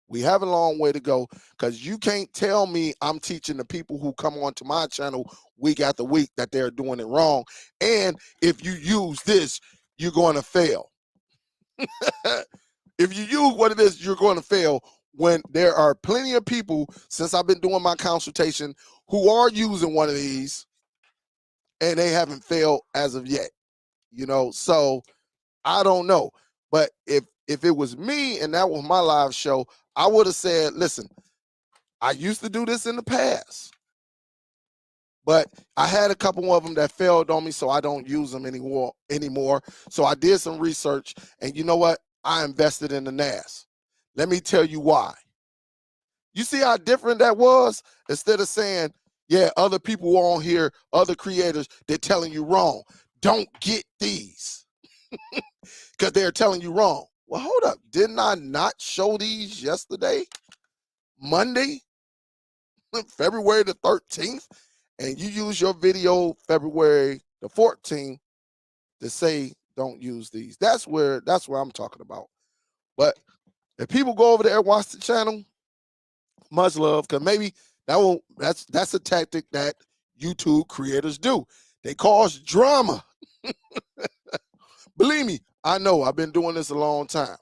We have a long way to go because you can't tell me I'm teaching the people who come onto my channel week after week that they're doing it wrong. And if you use this, you're going to fail. If you use what it is, you're going to fail when there are plenty of people, since I've been doing my consultation, who are using one of these and they haven't failed as of yet. So I don't know. But if it was me and that was my live show, I would have said, listen, I used to do this in the past, but I had a couple of them that failed on me, so I don't use them anymore. So I did some research, and you know what? I invested in the NAS. Let me tell you why. You see how different that was? Instead of saying, yeah, other people on here, other creators, they're telling you wrong. Don't get these because they're telling you wrong. Well, hold up. Didn't I not show these yesterday? Monday, February the 13th? And you use your video February the 14th to say don't use these. That's where I'm talking about. But if people go over there and watch the channel, much love, because maybe that's a tactic that YouTube creators do. They cause drama. Believe me, I know. I've been doing this a long time.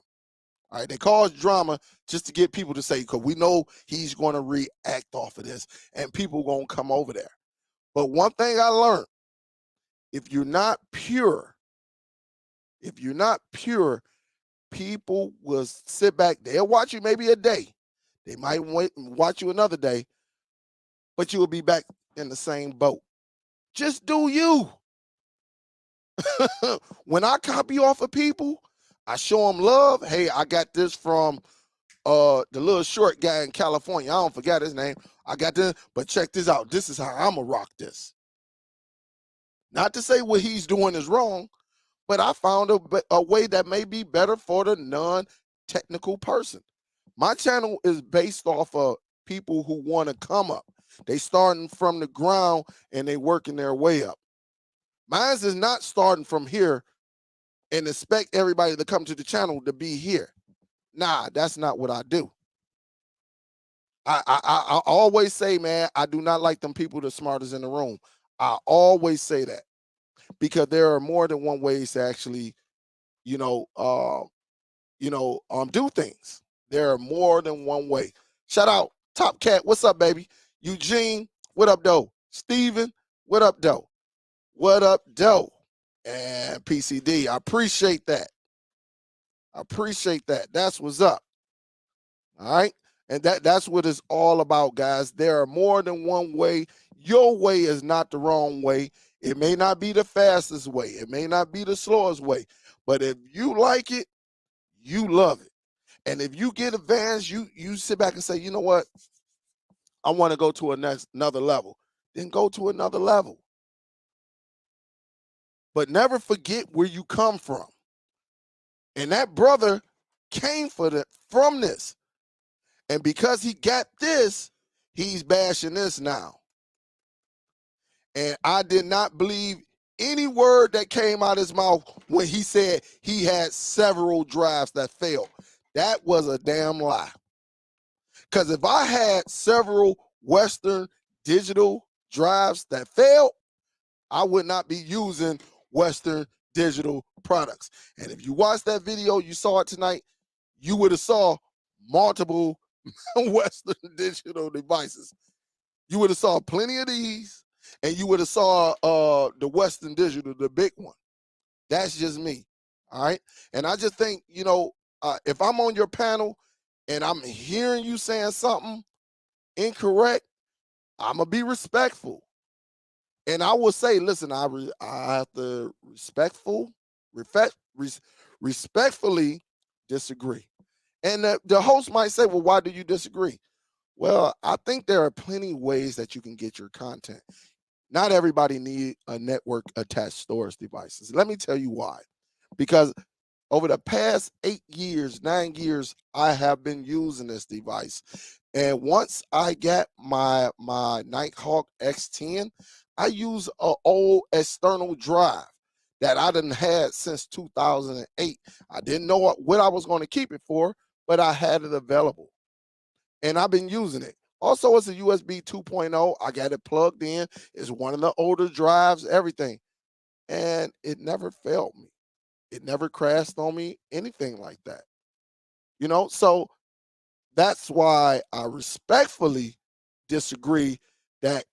All right, they cause drama just to get people to say, because we know he's going to react off of this, and people going to come over there. But one thing I learned, if you're not pure, people will sit back. They'll watch you maybe a day. They might wait and watch you another day, but you will be back in the same boat. Just do you. When I copy off of people, I show them love. Hey, I got this from the little short guy in California. I don't forget his name. I got this, but check this out. This is how I'm gonna rock this. Not to say what he's doing is wrong, but I found a way that may be better for the non-technical person. My channel is based off of people who want to come up. They starting from the ground and they working their way up. Mine is not starting from here and expect everybody to come to the channel to be here. Nah, that's not what I do. I always say, man, I do not like them people the smartest in the room. I always say that because there are more than one ways to actually, you know, do things. There are more than one way. Shout out Top Cat, what's up, baby? Eugene, what up, though? Steven, what up, though? What up, though? And PCD, I appreciate that. I appreciate that. That's what's up. All right. And that's what it's all about, guys. There are more than one way. Your way is not the wrong way. It may not be the fastest way. It may not be the slowest way. But if you like it, you love it. And if you get advanced, you sit back and say, you know what? I want to go to another level. Then go to another level. But never forget where you come from. And that brother came from this. And because he got this, he's bashing this now. And I did not believe any word that came out of his mouth when he said he had several drives that failed. That was a damn lie. Because if I had several Western digital drives that failed, I would not be using Western digital products. And if you watched that video, you saw it tonight, you would have saw multiple Western digital devices. You would have saw plenty of these, and you would have saw the Western digital, the big one. That's just me. All right. And I just think, if I'm on your panel and I'm hearing you saying something incorrect, I'm gonna be respectful. And I will say, listen, I have to respectfully disagree. And the host might say, well, why do you disagree? Well, I think there are plenty ways that you can get your content. Not everybody need a network attached storage devices. Let me tell you why. Because over the past 8 years, 9 years, I have been using this device. And once I got my Nighthawk X10, I use an old external drive that I done had since 2008. I didn't know what I was going to keep it for, but I had it available and I've been using it. Also, it's a USB 2.0. I got it plugged in. It's one of the older drives, everything. And it never failed me. It never crashed on me, anything like that. So that's why I respectfully disagree that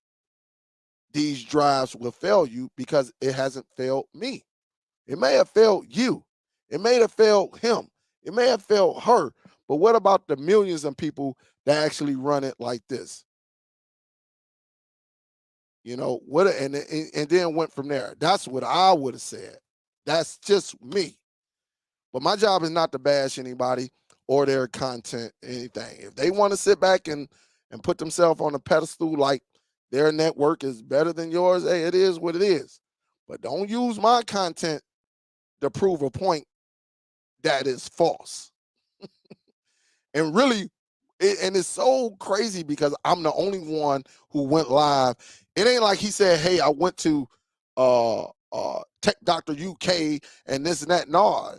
these drives will fail you because it hasn't failed me. It may have failed you. It may have failed him. It may have failed her. But what about the millions of people that actually run it like this? What? And then went from there. That's what I would have said. That's just me. But my job is not to bash anybody or their content, anything. If they want to sit back and put themselves on a pedestal like their network is better than yours, hey, it is what it is. But don't use my content to prove a point that is false. And really, and it's so crazy because I'm the only one who went live. It ain't like he said, "Hey, I went to Tech Doctor UK and this and that." No,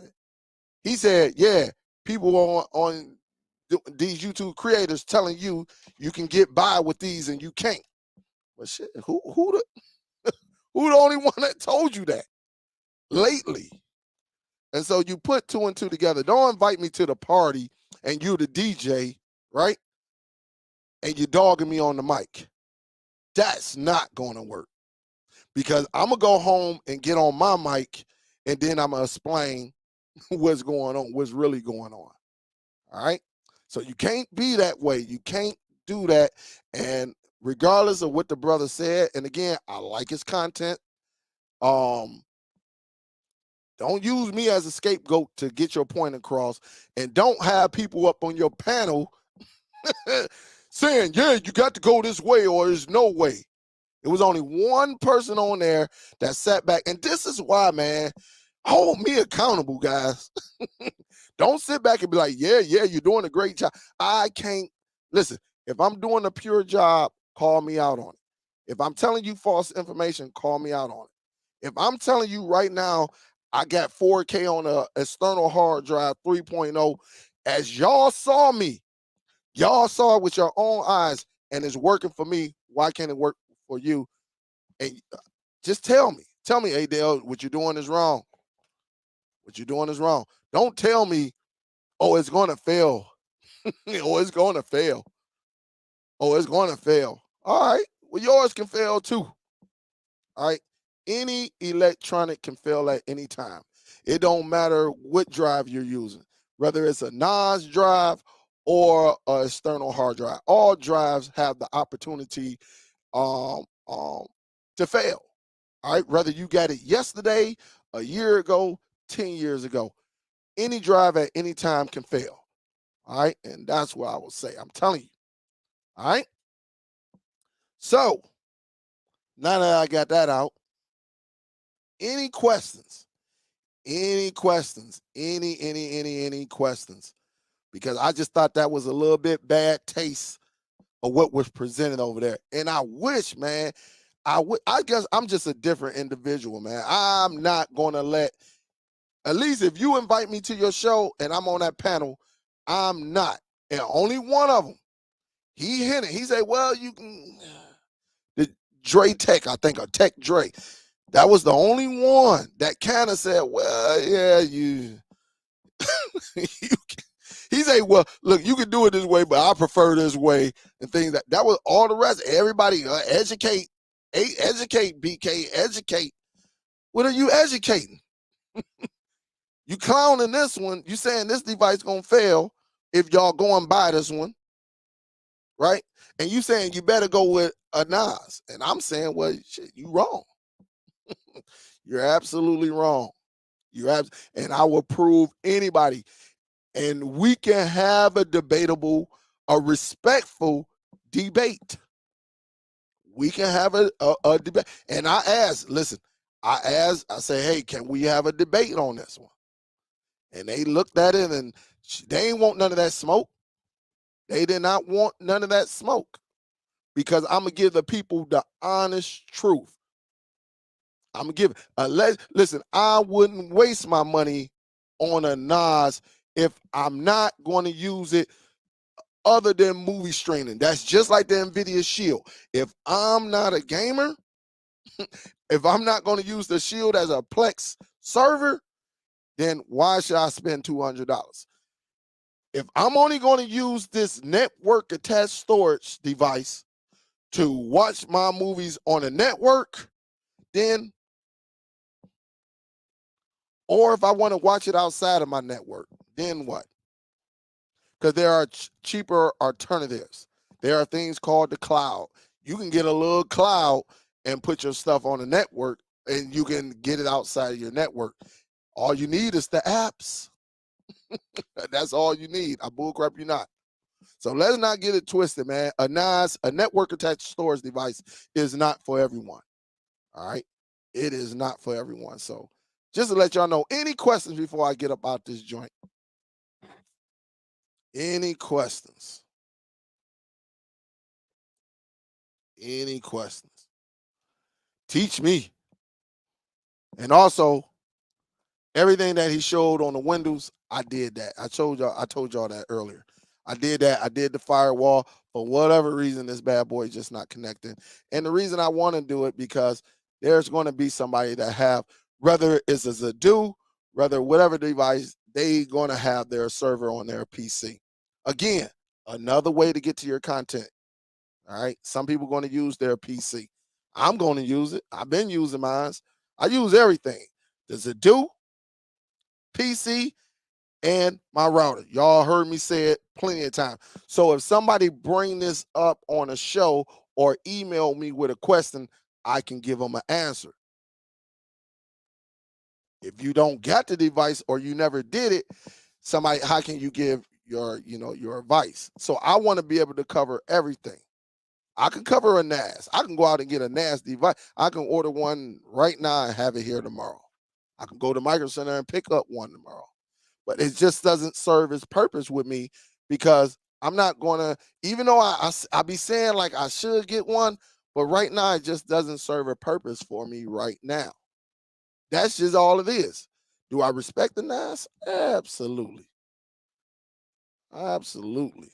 he said, "Yeah, people on these YouTube creators telling you you can get by with these and you can't." But shit, who the only one that told you that lately? And so you put two and two together. Don't invite me to the party and you the DJ, right? And you're dogging me on the mic. That's not going to work because I'm going to go home and get on my mic and then I'm going to explain what's going on, what's really going on. All right. So you can't be that way. You can't do that. And regardless of what the brother said, and again, I like his content. Don't use me as a scapegoat to get your point across, and don't have people up on your panel saying, "Yeah, you got to go this way or there's no way." It was only one person on there that sat back, and this is why, man, hold me accountable, guys. Don't sit back and be like, "Yeah, you're doing a great job." I can't listen. If I'm doing a pure job, call me out on it. If I'm telling you false information, call me out on it. If I'm telling you right now, I got 4K on a external hard drive 3.0, as y'all saw it with your own eyes, and it's working for me. Why can't it work for you? And just tell me, hey Dale, what you're doing is wrong. What you're doing is wrong. Don't tell me, oh, it's going to fail. Oh, it's going to fail. Oh, it's going to fail. All right. Well, yours can fail too. All right. Any electronic can fail at any time. It don't matter what drive you're using, whether it's a NAS drive or an external hard drive. All drives have the opportunity um, um, to fail. All right. Whether you got it yesterday, a year ago, 10 years ago, any drive at any time can fail. All right. And that's what I will say. I'm telling you. All right. So now that I got that out, any questions? Any questions? Any questions? Because I just thought that was a little bit bad taste of what was presented over there. And I wish, man, I guess I'm just a different individual, man. I'm not gonna let, at least if you invite me to your show and I'm on that panel, I'm not. And only one of them, he hit it. He said, well, you can, the Dre Tech, I think, or Tech Dre. That was the only one that kind of said, well, yeah, you he said, well, look, you can do it this way, but I prefer this way, and things that was all the rest. Everybody educate, BK, educate. What are you educating? You clowning this one. You saying this device gonna fail if y'all go and buy this one, right? And you saying you better go with a NAS. And I'm saying, well, shit, you wrong. You're absolutely wrong. And I will prove anybody. And we can have a debatable, a respectful debate. We can have a debate. And I asked, listen, I say, hey, can we have a debate on this one? And they looked at it and they ain't want none of that smoke. They did not want none of that smoke because I'm going to give the people the honest truth. I'm going to give it. Listen, I wouldn't waste my money on a Nas if I'm not going to use it other than movie streaming. That's just like the NVIDIA Shield. If I'm not a gamer, if I'm not going to use the Shield as a Plex server, then why should I spend $200? If I'm only going to use this network attached storage device to watch my movies on a network, then, or if I want to watch it outside of my network, then what? Because there are cheaper alternatives. There are things called the cloud. You can get a little cloud and put your stuff on a network and you can get it outside of your network. All you need is the apps. That's all you need. I bullcrap you not. So let's not get it twisted, man. A network attached storage device is not for everyone. All right. It is not for everyone. So just to let y'all know, any questions before I get up out this joint? Any questions? Any questions? Teach me. And also, everything that he showed on the windows, I did that. I told y'all that earlier. I did that. I did the firewall. For whatever reason, this bad boy is just not connecting. And the reason I want to do it because there's going to be somebody that have, whether it's a Zadu, whether whatever device, they going to have their server on their PC. Again, another way to get to your content. All right. Some people are going to use their PC. I'm going to use it. I've been using mine. I use everything. The Zadu, PC, and my router. Y'all heard me say it plenty of times. So if somebody bring this up on a show or email me with a question, I can give them an answer. If you don't got the device or you never did it, somebody, how can you give your advice? So I want to be able to cover everything. I can cover a NAS. I can go out and get a NAS device. I can order one right now and have it here tomorrow. I can go to Micro Center and pick up one tomorrow. But it just doesn't serve its purpose with me because I'm not going to, even though I be saying like I should get one, but right now it just doesn't serve a purpose for me right now. That's just all it is. Do I respect the NAS? Absolutely. Absolutely.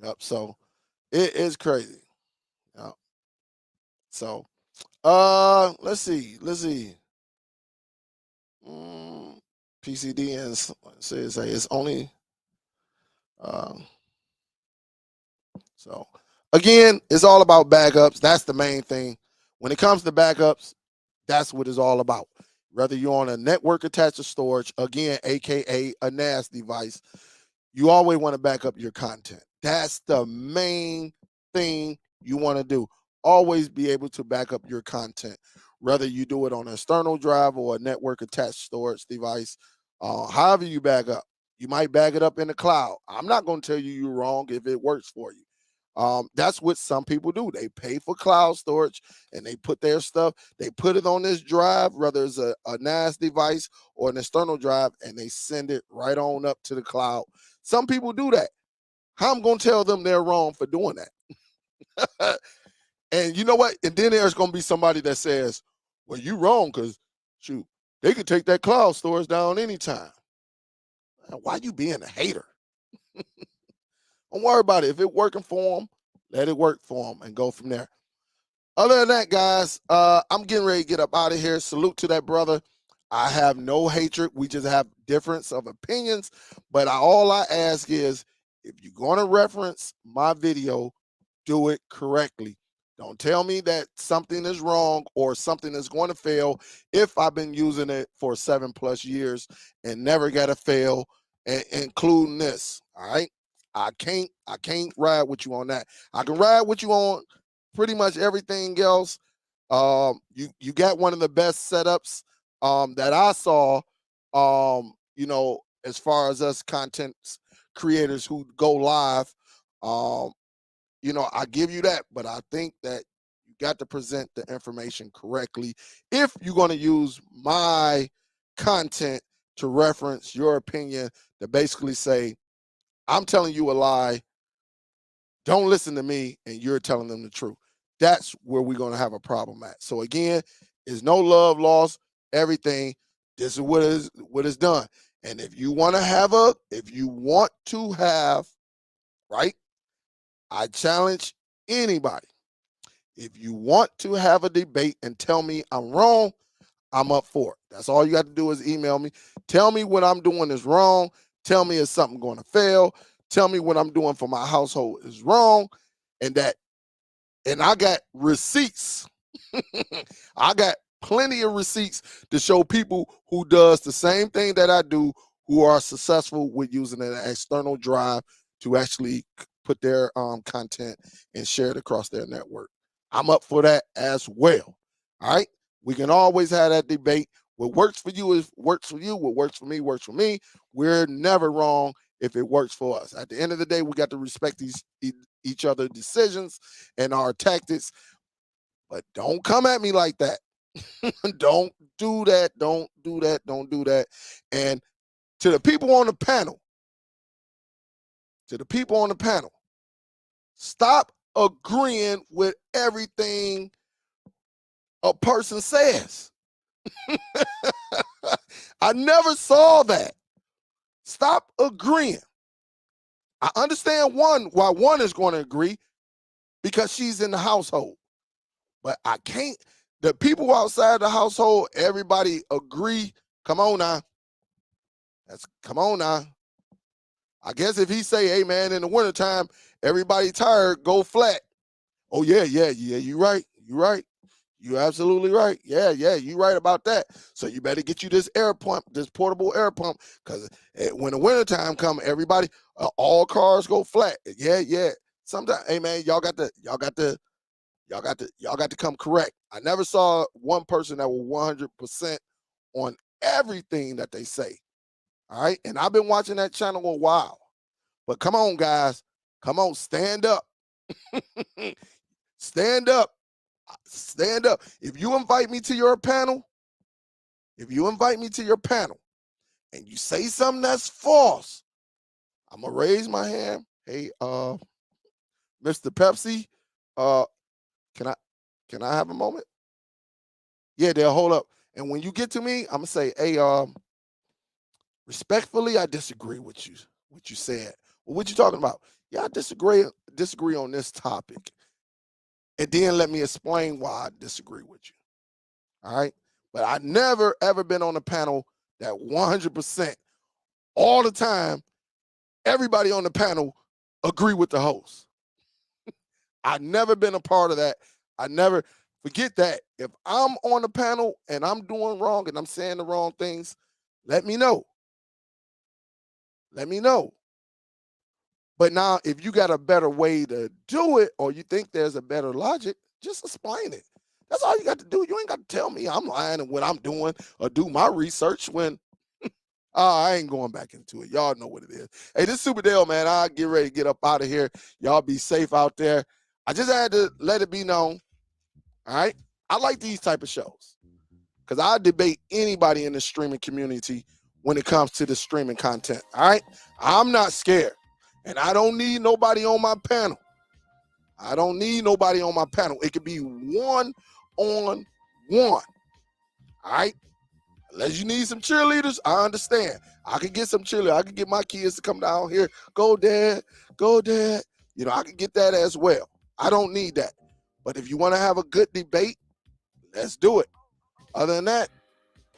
Yep. So it is crazy. Yep. So let's see. PCD and says hey, it's only so again, it's all about backups. That's the main thing. When it comes to backups, that's what it's all about. Whether you're on a network attached to storage, again, aka a NAS device, you always want to back up your content. That's the main thing you want to do. Always be able to back up your content, whether you do it on an external drive or a network attached storage device. However you back up, you might back it up in the cloud. I'm not going to tell you you're wrong if it works for you. That's what some people do. They pay for cloud storage and they put their stuff, they put it on this drive, whether it's a NAS device or an external drive, and they send it right on up to the cloud. Some people do that. How I'm going to tell them they're wrong for doing that? And you know what? And then there's going to be somebody that says, well, you wrong because, shoot, they could take that cloud storage down anytime. Why you being a hater? Don't worry about it. If it's working for them, let it work for them and go from there. Other than that, guys, I'm getting ready to get up out of here. Salute to that brother. I have no hatred. We just have difference of opinions. But all I ask is, if you're going to reference my video, do it correctly. Don't tell me that something is wrong or something is going to fail if I've been using it for 7+ years and never got a fail, including this. All right. I can't ride with you on that. I can ride with you on pretty much everything else. You got one of the best setups that I saw. As far as us content creators who go live, You know, I give you that, but I think that you got to present the information correctly if you're going to use my content to reference your opinion, to basically say, I'm telling you a lie, don't listen to me, and you're telling them the truth. That's where we're going to have a problem at. So again, is no love lost, everything. This is what is done. And if you want to have, right? I challenge anybody. If you want to have a debate and tell me I'm wrong, I'm up for it. That's all you got to do is email me. Tell me what I'm doing is wrong. Tell me if something going to fail. Tell me what I'm doing for my household is wrong. And I got receipts. I got plenty of receipts to show people who does the same thing that I do, who are successful with using an external drive to actually put their content and share it across their network. I'm up for that as well. All right. We can always have that debate. What works for you is works for you. What works for me works for me. We're never wrong if it works for us. At the end of the day, we got to respect each other's decisions and our tactics. But don't come at me like that. Don't do that. Don't do that. Don't do that. And to the people on the panel, stop agreeing with everything a person says. I never saw that. Stop agreeing. I understand why one is going to agree, because she's in the household. But I can't. The people outside the household, everybody agree. Come on now. Come on now. I guess if he say, hey man, in the wintertime, everybody tired, go flat. Oh yeah, you right. You right. You absolutely right. Yeah, you right about that. So you better get you this air pump, this portable air pump, because when the wintertime come, everybody, all cars go flat. Yeah. Sometimes, hey man, y'all got to come correct. I never saw one person that was 100% on everything that they say. All right. And I've been watching that channel a while. But come on, guys. Come on, stand up. Stand up. Stand up. If you invite me to your panel, and you say something that's false, I'm gonna raise my hand. Hey, Mr. Pepsi, can I have a moment? Yeah, they'll hold up. And when you get to me, I'm gonna say, hey, respectfully, I disagree with you. What you said. Well, what you talking about? Yeah, I disagree on this topic. And then let me explain why I disagree with you. All right. But I never ever been on a panel that 100% all the time, everybody on the panel agree with the host. I've never been a part of that. I never forget that. If I'm on the panel and I'm doing wrong and I'm saying the wrong things, let me know. Let me know. But now, if you got a better way to do it, or you think there's a better logic, just explain it. That's all you got to do. You ain't got to tell me I'm lying and what I'm doing or do my research when I ain't going back into it. Y'all know what it is. Hey, this is Superdell, man. I'll get ready to get up out of here. Y'all be safe out there. I just had to let it be known. All right. I like these type of shows because I debate anybody in the streaming community when it comes to the streaming content. All right. I'm not scared. And I don't need nobody on my panel. It could be one on one. All right. Unless you need some cheerleaders, I understand. I can get some cheerleaders. I can get my kids to come down here. Go, Dad. Go, Dad. You know, I can get that as well. I don't need that. But if you want to have a good debate, let's do it. Other than that,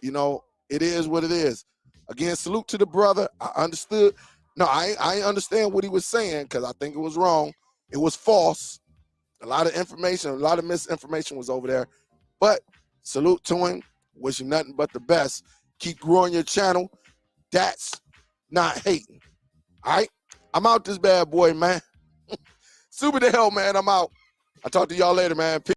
you know, it is what it is. Again, salute to the brother. I understood. No, I understand what he was saying because I think it was wrong. It was false. A lot of information, a lot of misinformation was over there. But salute to him. Wish him nothing but the best. Keep growing your channel. That's not hating. All right? I'm out this bad boy, man. Super the hell, man. I'm out. I'll talk to y'all later, man. Peace.